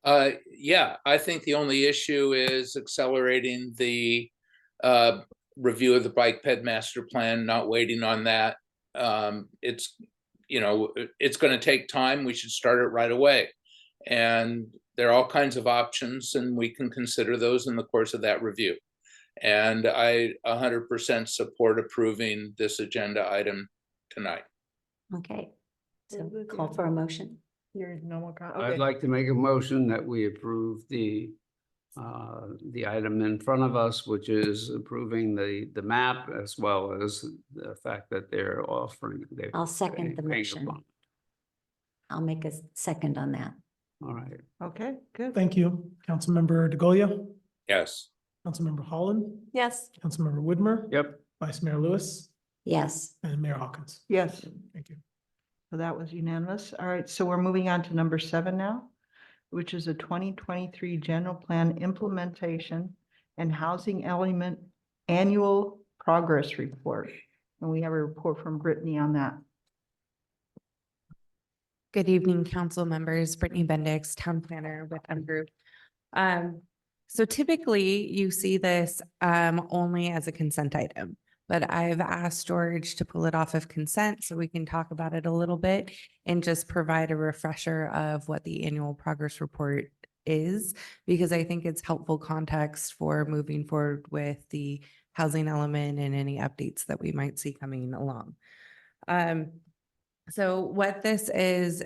ahead. Yeah, I think the only issue is accelerating the review of the bike ped master plan, not waiting on that. It's, it's going to take time. We should start it right away. And there are all kinds of options, and we can consider those in the course of that review. And I 100% support approving this agenda item tonight. Okay. So call for a motion. Here's no more. I'd like to make a motion that we approve the item in front of us, which is approving the map as well as the fact that they're offering. I'll second the paying a motion. bond. I'll make a second on that. All right, Okay, good. Thank you. Councilmember DeGolia, Yes. Councilmember Holland, Yes. Councilmember Whitmer. yep, Vice Mayor Lewis, Yes. and Mayor Hawkins. Yes, Thank you. so that was unanimous. All right, so we're moving on to number 7 now, which is a 2023 general plan implementation and housing element annual progress report. And we have a report from Brittany on that. Good evening, council members. Brittany Bendix, town planner with M Group. So typically you see this only as a consent item, but I've asked George to pull it off of consent so we can talk about it a little bit and just provide a refresher of what the annual progress report is, because I think it's helpful context for moving forward with the housing element and any updates that we might see coming along. So what this is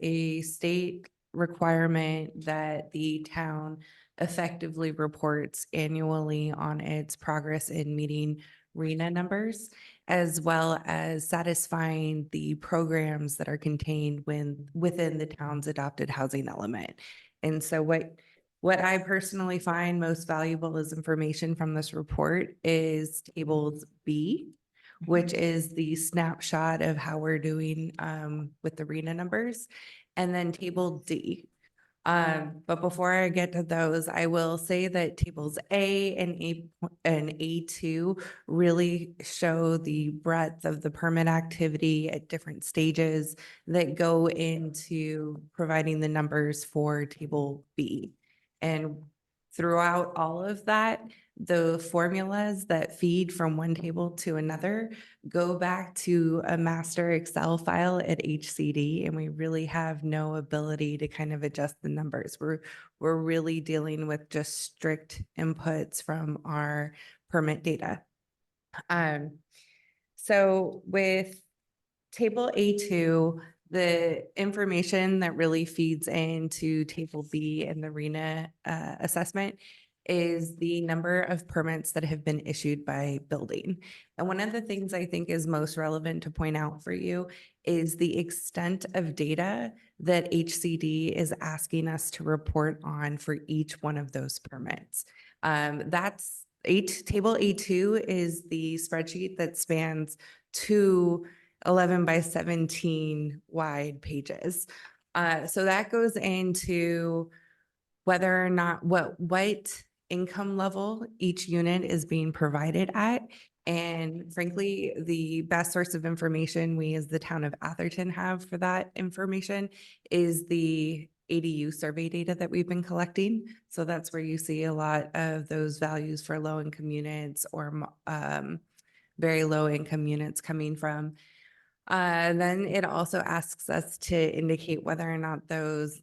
a state requirement that the town effectively reports annually on its progress in meeting RHNA numbers, as well as satisfying the programs that are contained within the town's adopted housing element. And so what I personally find most valuable as information from this report is tables B, which is the snapshot of how we're doing with the RHNA numbers, and then table D. But before I get to those, I will say that tables A and A2 really show the breadth of the permit activity at different stages that go into providing the numbers for table B. And throughout all of that, the formulas that feed from one table to another go back to a master Excel file at HCD, and we really have no ability to kind of adjust the numbers. We're really dealing with just strict inputs from our permit data. So with table A2, the information that really feeds into table B and the RHNA assessment is the number of permits that have been issued by building. And one of the things I think is most relevant to point out for you is the extent of data that HCD is asking us to report on for each one of those permits. Table A2 is the spreadsheet that spans 2 11 by 17 wide pages. So that goes into whether or not what income level each unit is being provided at. And frankly, the best source of information we as the town of Atherton have for that information is the ADU survey data that we've been collecting. So that's where you see a lot of those values for low income units or very low income units coming from. Then it also asks us to indicate whether or not those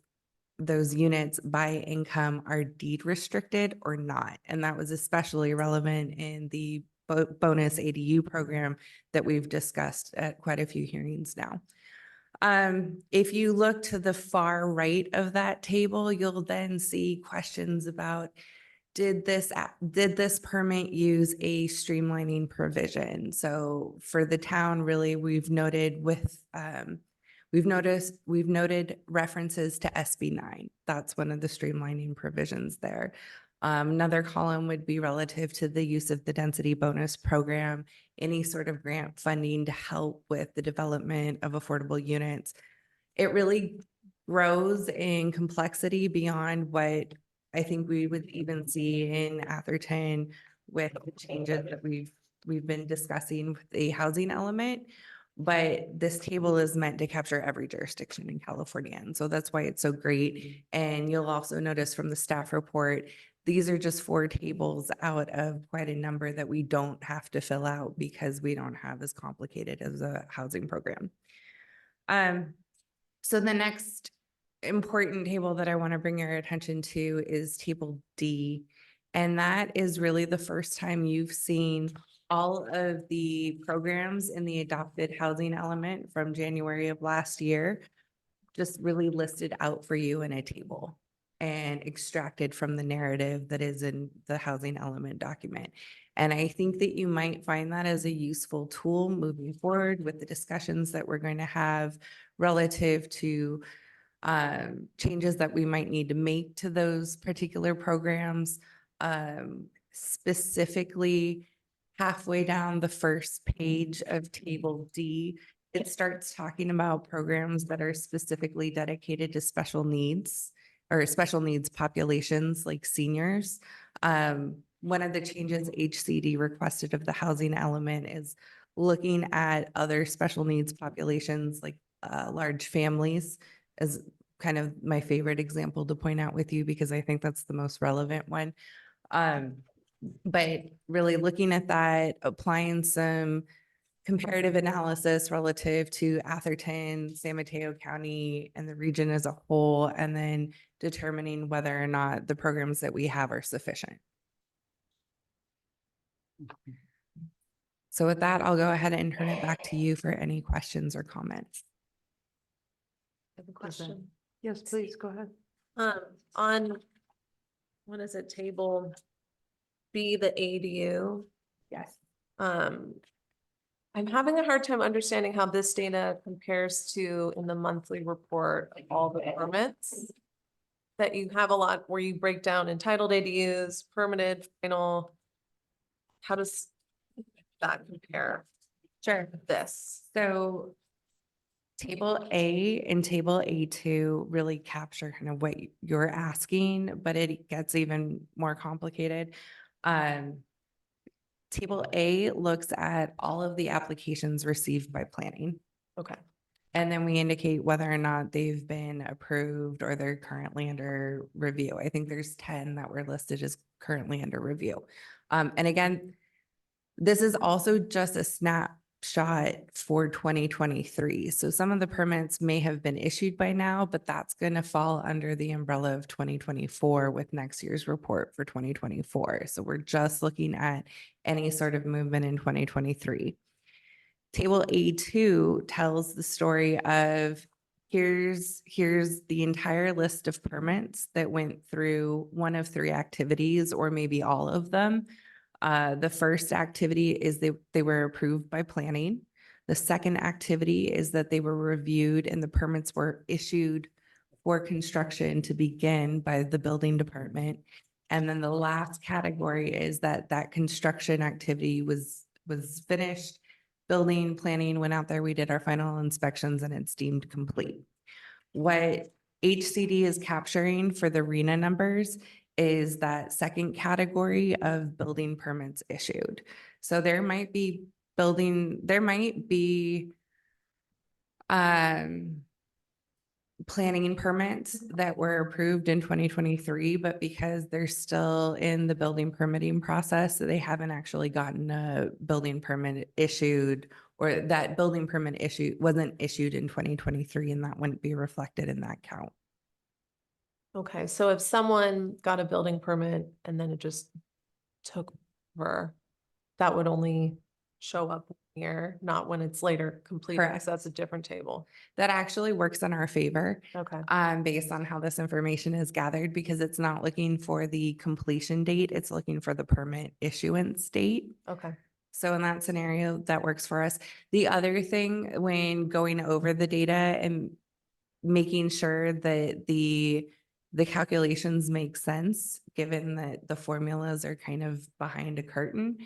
those units by income are deed restricted or not. And that was especially relevant in the bonus ADU program that we've discussed at quite a few hearings now. If you look to the far right of that table, you'll then see questions about, did this permit use a streamlining provision? So for the town, really, we've noted references to SB 9. That's one of the streamlining provisions there. Another column would be relative to the use of the density bonus program, any sort of grant funding to help with the development of affordable units. It really grows in complexity beyond what I think we would even see in Atherton with the changes that we've been discussing with the housing element. But this table is meant to capture every jurisdiction in California. And so that's why it's so great. And you'll also notice from the staff report, these are just 4 tables out of quite a number that we don't have to fill out because we don't have as complicated as a housing program. So the next important table that I want to bring your attention to is table D. And that is really the first time you've seen all of the programs in the adopted housing element from January of last year, just really listed out for you in a table and extracted from the narrative that is in the housing element document. And I think that you might find that as a useful tool moving forward with the discussions that we're going to have relative to changes that we might need to make to those particular programs. Specifically, halfway down the first page of table D, it starts talking about programs that are specifically dedicated to special needs or special needs populations like seniors. One of the changes HCD requested of the housing element is looking at other special needs populations like large families as kind of my favorite example to point out with you because I think that's the most relevant one. But really looking at that, applying some comparative analysis relative to Atherton, San Mateo County, and the region as a whole, and then determining whether or not the programs that we have are sufficient. So with that, I'll go ahead and turn it back to you for any questions or comments. I have a question. Yes, please, go ahead. On, what is it, table B, the ADU? Yes. I'm having a hard time understanding how this data compares to in the monthly report, like all the permits that you have a lot where you break down entitled ADUs, permitted, final. How does that compare? Sure. With this? So table A and table A2 really capture kind of what you're asking, but it gets even more complicated. Table A looks at all of the applications received by planning. Okay. And then we indicate whether or not they've been approved or they're currently under review. I think there's 10 that were listed as currently under review. And again, this is also just a snapshot for 2023. So some of the permits may have been issued by now, but that's going to fall under the umbrella of 2024 with next year's report for 2024. So we're just looking at any sort of movement in 2023. Table A2 tells the story of here's the entire list of permits that went through one of 3 activities or maybe all of them. The first activity is they were approved by planning. The second activity is that they were reviewed and the permits were issued for construction to begin by the building department. And then the last category is that construction activity was finished. Building planning went out there, we did our final inspections and it's deemed complete. What HCD is capturing for the RENA numbers is that second category of building permits issued. So there might be planning permits that were approved in 2023, but because they're still in the building permitting process, they haven't actually gotten a building permit issued, or that building permit issue wasn't issued in 2023, and that wouldn't be reflected in that count. Okay, so if someone got a building permit and then it just took over, that would only show up here, not when it's later completed, Correct. because that's a different table. That actually works in our favor, Okay. based on how this information is gathered, because it's not looking for the completion date, it's looking for the permit issuance date. Okay. So in that scenario, that works for us. The other thing, when going over the data and making sure that the calculations make sense, given that the formulas are kind of behind a curtain.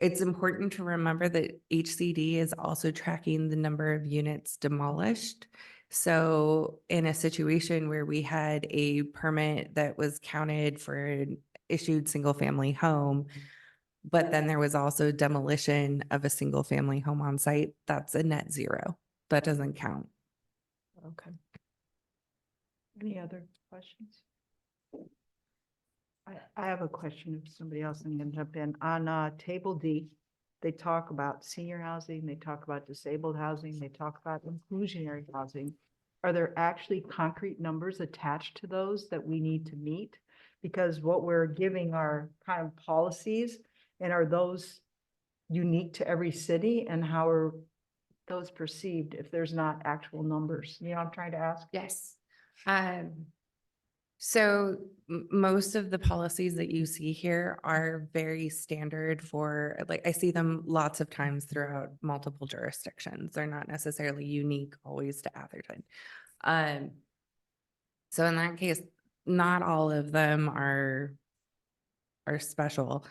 It's important to remember that HCD is also tracking the number of units demolished. So in a situation where we had a permit that was counted for an issued single-family home, but then there was also demolition of a single-family home on site, that's a net zero. That doesn't count. Okay. Any other questions? I have a question if somebody else can jump in. On table D, they talk about senior housing, they talk about disabled housing, they talk about inclusionary housing. Are there actually concrete numbers attached to those that we need to meet? Because what we're giving are kind of policies, and are those unique to every city, and how are those perceived if there's not actual numbers? You know what I'm trying to ask? Yes. So most of the policies that you see here are very standard for, like, I see them lots of times throughout multiple jurisdictions. They're not necessarily unique always to Atherton. So in that case, not all of them are special.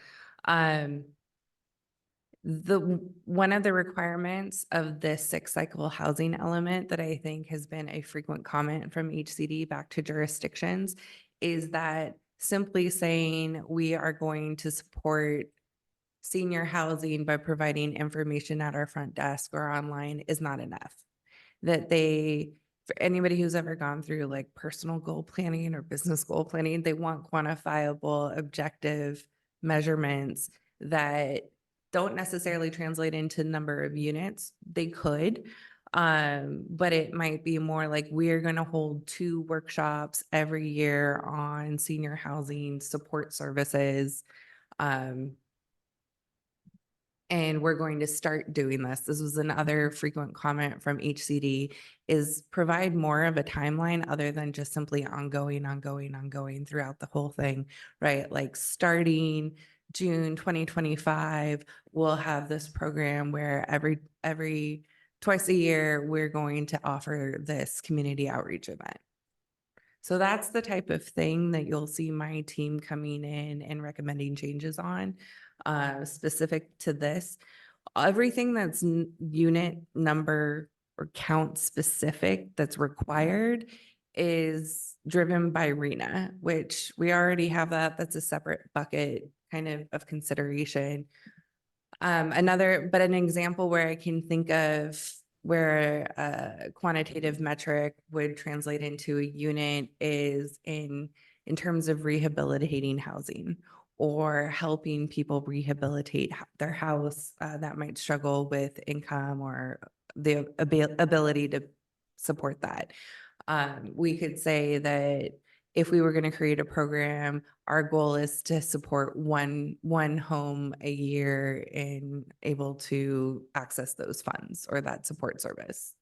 One of the requirements of this 6-cycle housing element that I think has been a frequent comment from HCD back to jurisdictions is that simply saying we are going to support senior housing by providing information at our front desk or online is not enough. That for anybody who's ever gone through like personal goal planning or business goal planning, they want quantifiable, objective measurements that don't necessarily translate into number of units. They could, but it might be more like we're going to hold 2 workshops every year on senior housing support services. And we're going to start doing this. This was another frequent comment from HCD, is provide more of a timeline other than just simply ongoing throughout the whole thing, right? Like starting June 2025, we'll have this program where every twice a year, we're going to offer this community outreach event. So that's the type of thing that you'll see my team coming in and recommending changes on, specific to this. Everything that's unit number or count specific that's required is driven by RENA, which we already have that. That's a separate bucket kind of consideration. An example where I can think of where a quantitative metric would translate into a unit is in terms of rehabilitating housing or helping people rehabilitate their house that might struggle with income or the ability to support that. We could say that if we were going to create a program, our goal is to support one home a year and able to access those funds or that support service.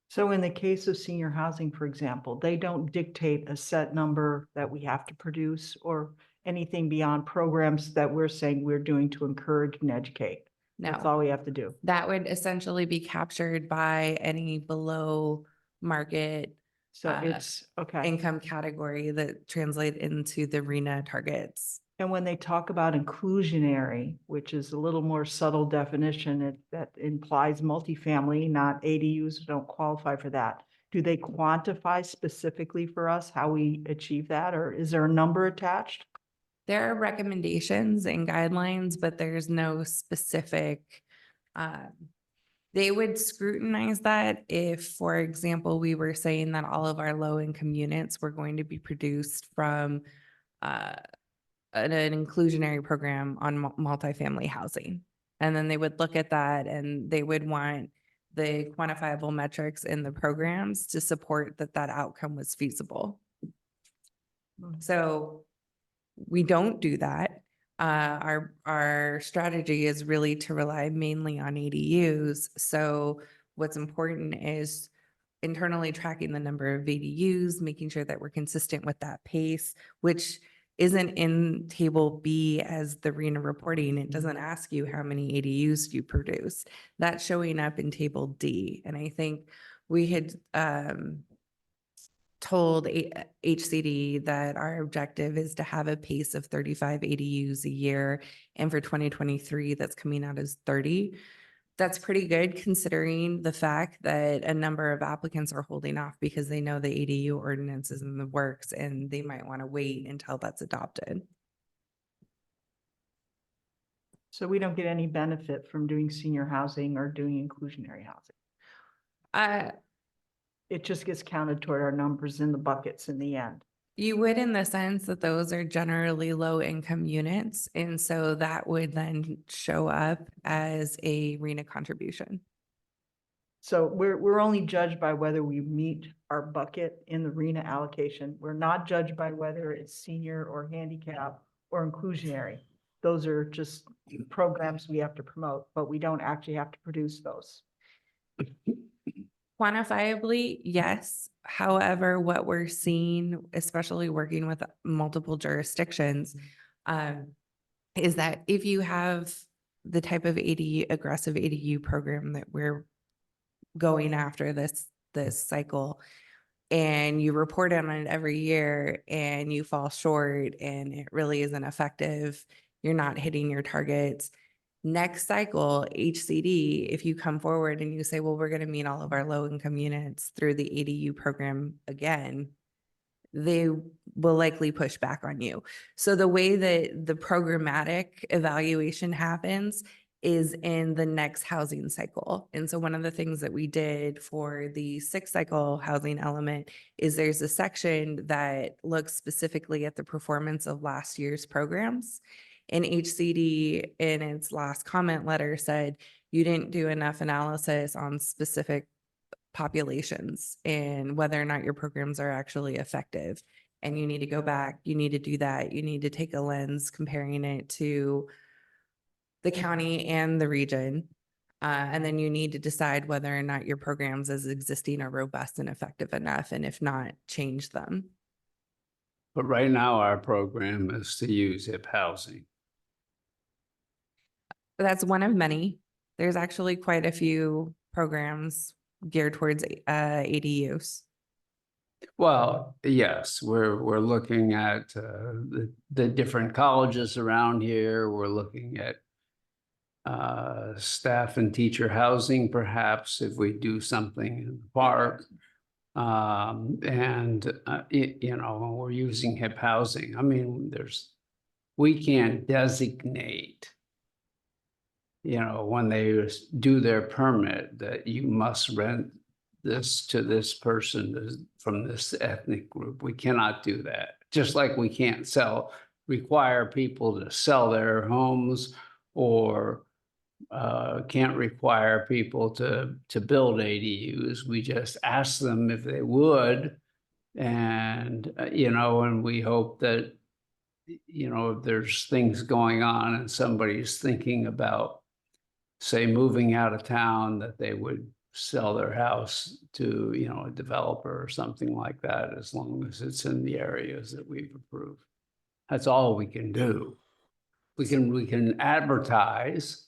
So in the case of senior housing, for example, they don't dictate a set number that we have to produce or anything beyond programs that we're saying we're doing to encourage and educate. That's No, all we have to do. that would essentially be captured by any below market So it's, okay. income category that translate into the RENA targets. And when they talk about inclusionary, which is a little more subtle definition, that implies multifamily, not ADUs don't qualify for that. Do they quantify specifically for us how we achieve that, or is there a number attached? There are recommendations and guidelines, but there's no specific, they would scrutinize that if, for example, we were saying that all of our low income units were going to be produced from an inclusionary program on multifamily housing. And then they would look at that and they would want the quantifiable metrics in the programs to support that that outcome was feasible. So we don't do that. Our strategy is really to rely mainly on ADUs. So what's important is internally tracking the number of ADUs, making sure that we're consistent with that pace, which isn't in table B as the RENA reporting. It doesn't ask you how many ADUs you produce. That's showing up in table D. And I think we had told HCD that our objective is to have a pace of 35 ADUs a year. And for 2023, that's coming out as 30. That's pretty good considering the fact that a number of applicants are holding off because they know the ADU ordinance is in the works and they might want to wait until that's adopted. So we don't get any benefit from doing senior housing or doing inclusionary housing. It just gets counted toward our numbers in the buckets in the end. You would in the sense that those are generally low income units. And so that would then show up as a RENA contribution. So we're only judged by whether we meet our bucket in the RENA allocation. We're not judged by whether it's senior or handicap or inclusionary. Those are just programs we have to promote, but we don't actually have to produce those. Quantifiably, yes. However, what we're seeing, especially working with multiple jurisdictions, is that if you have the type of aggressive ADU program that we're going after this cycle, and you report on it every year and you fall short and it really isn't effective, you're not hitting your targets. Next cycle, HCD, if you come forward and you say, well, we're going to meet all of our low income units through the ADU program again, they will likely push back on you. So the way that the programmatic evaluation happens is in the next housing cycle. And so one of the things that we did for the 6th cycle housing element is there's a section that looks specifically at the performance of last year's programs. And HCD in its last comment letter said, you didn't do enough analysis on specific populations and whether or not your programs are actually effective. And you need to go back, you need to do that. You need to take a lens comparing it to the county and the region. And then you need to decide whether or not your programs as existing are robust and effective enough. And if not, change them. But right now, our program is to use HIP housing. That's one of many. There's actually quite a few programs geared towards ADUs. Well, yes, we're looking at the different colleges around here. We're looking at staff and teacher housing, perhaps if we do something in the park. You know, we're using HIP housing. I mean, we can't designate, you know, when they do their permit that you must rent this to this person from this ethnic group. We cannot do that. Just like we can't require people to sell their homes or can't require people to build ADUs. We just ask them if they would. And, you know, and we hope that, you know, if there's things going on and somebody's thinking about, say, moving out of town, that they would sell their house to, you know, a developer or something like that, as long as it's in the areas that we've approved. That's all we can do. We can advertise,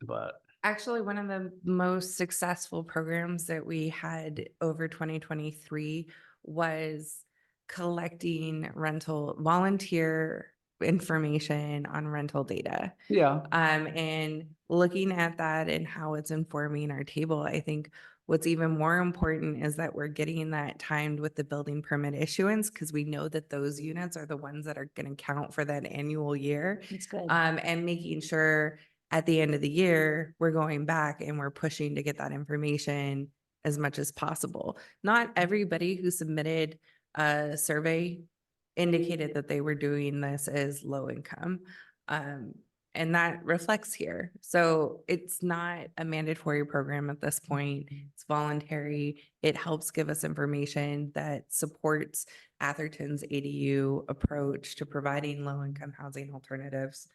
but Actually, one of the most successful programs that we had over 2023 was collecting volunteer information on rental data. yeah, And looking at that and how it's informing our table, I think what's even more important is that we're getting that timed with the building permit issuance, because we know that those units are the ones that are going to count for that annual year. That's good. And making sure at the end of the year, we're going back and we're pushing to get that information as much as possible. Not everybody who submitted a survey indicated that they were doing this as low income. And that reflects here. So it's not a mandatory program at this point. It's voluntary. It helps give us information that supports Atherton's ADU approach to providing low-income housing alternatives.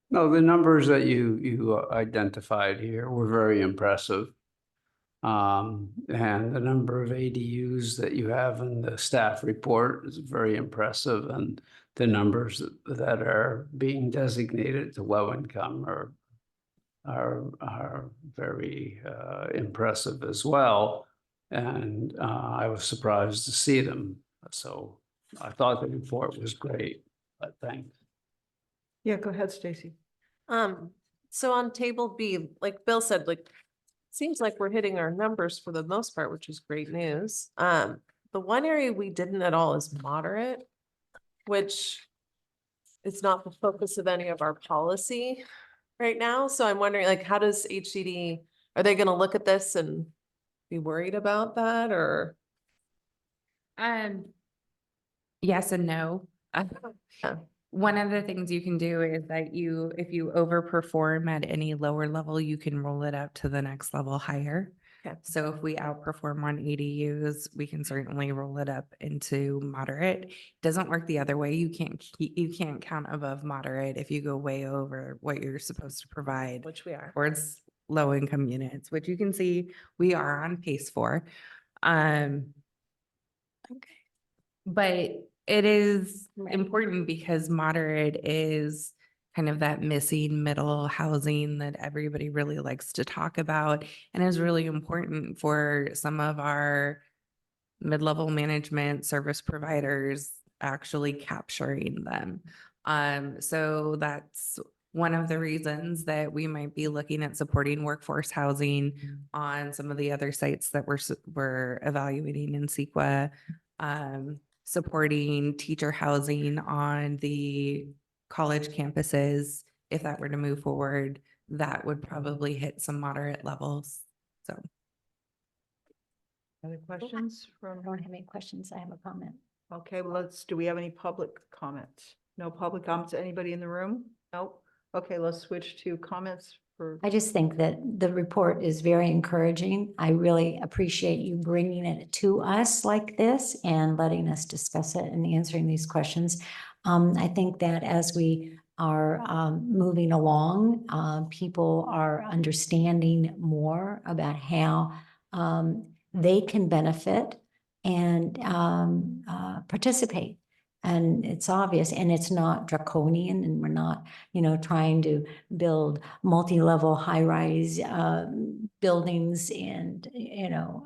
No, the numbers that you identified here were very impressive. And the number of ADUs that you have in the staff report is very impressive, and the numbers that are being designated to low income are very impressive as well. And I was surprised to see them. So I thought the report was great, but thanks. Yeah, go ahead, Stacy. So on table B, like Bill said, like, seems like we're hitting our numbers for the most part, which is great news. The one area we didn't at all is moderate, which is not the focus of any of our policy right now. So I'm wondering, like, how does HCD, are they gonna look at this and be worried about that, or? Yes and no. Yeah. One of the things you can do is that if you overperform at any lower level, you can roll it up to the next level higher. Okay. So if we outperform on ADUs, we can certainly roll it up into moderate. Doesn't work the other way. You can't count above moderate if you go way over what you're supposed to provide. Which we are. Towards low income units, which you can see we are on pace for. Okay. But it is important because moderate is kind of that missing middle housing that everybody really likes to talk about, and is really important for some of our mid-level management service providers actually capturing them. So that's one of the reasons that we might be looking at supporting workforce housing on some of the other sites that we're evaluating in CEQA. Supporting teacher housing on the college campuses. If that were to move forward, that would probably hit some moderate levels. So. Other questions I from, don't have any questions. I have a comment. okay, well, do we have any public comments? No public comments? Anybody in the room? Nope. Okay, let's switch to comments for, I just think that the report is very encouraging. I really appreciate you bringing it to us like this and letting us discuss it and answering these questions. I think that as we are moving along, people are understanding more about how they can benefit and participate. And it's obvious, and it's not draconian, and we're not, trying to build multi-level high-rise buildings and,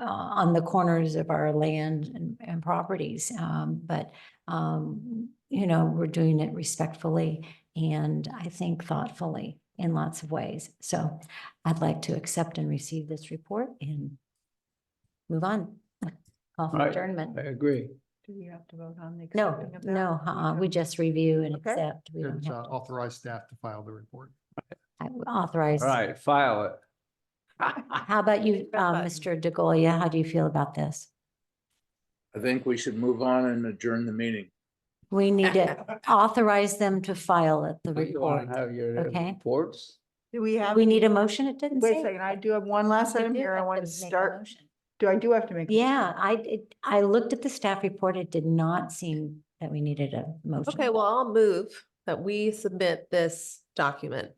on the corners of our land and properties. But we're doing it respectfully and I think thoughtfully in lots of ways. So I'd like to accept and receive this report and move on. Call for Right. adjournment. I agree. do we have to vote on the No, accepting of that? no, we just review and Okay. accept. We don't And have to authorize staff to file the report. authorize. All right, file it. How about you, Mr. DeGolia? How do you feel about this? I think we should move on and adjourn the meeting. We need to authorize them to file it, the You want report. to have your Okay. reports? Do we have? We need a motion? It didn't Wait say. a second, I do have one last We item do here. I have want to to make a start. motion. I do have to make. a Yeah, I looked at the staff report. It did not seem that we needed a motion. Okay, well, I'll move that we submit this document.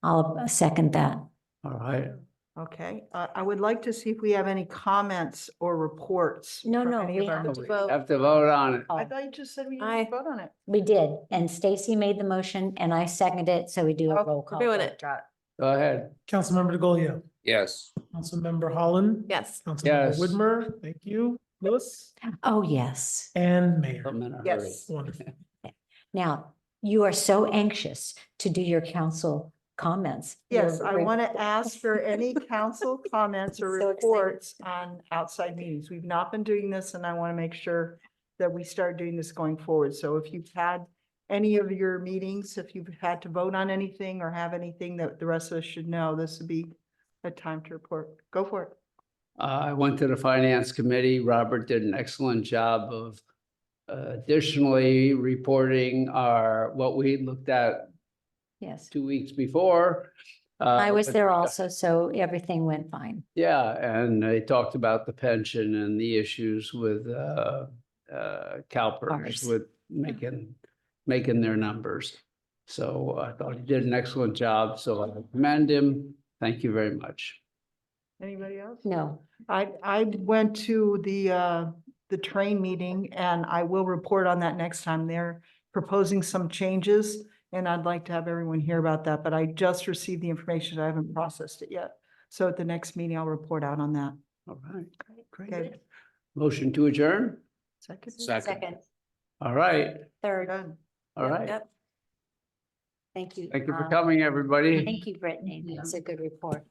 I'll second that. All right. Okay, I would like to see if we have any comments or reports. No, from no, any we of our have members. to vote. Have to vote on it. I thought you just said we didn't Aye. vote on it. We did, and Stacy made the motion and I seconded it, so we do a Okay, roll We're call. doing vote. it. Go ahead. Councilmember DeGolia, Yes. Councilmember Holland. Yes. Councilmember Yes. Whitmer, thank you, Lewis, Oh, yes. and Mayor. I'm in a hurry. Yes. Wonderful. Now, you are so anxious to do your council comments. Yes, Your I want to report. ask for any council comments or So excited. reports on outside meetings. We've not been doing this and I want to make sure that we start doing this going forward. So if you've had any of your meetings, if you've had to vote on anything or have anything that the rest of us should know, this would be a time to report. Go for it. I went to the finance committee. Robert did an excellent job of additionally reporting what we looked at Yes. 2 weeks before. I was but- there also, so everything went fine. Yeah, and they talked about the pension and the issues with CalPERS Ours. with making their numbers. So I thought he did an excellent job, so I commend him. Thank you very much. Anybody else? No, I went to the train meeting and I will report on that next time. They're proposing some changes. And I'd like to have everyone hear about that, but I just received the information. I haven't processed it yet. So at the next meeting, I'll report out on that. All right, Okay. great. Motion to adjourn? Second? second, All right, third. Done. all right. Yep. Thank you. Thank you for uh, coming, everybody. Thank you, Brittany. That's a good report.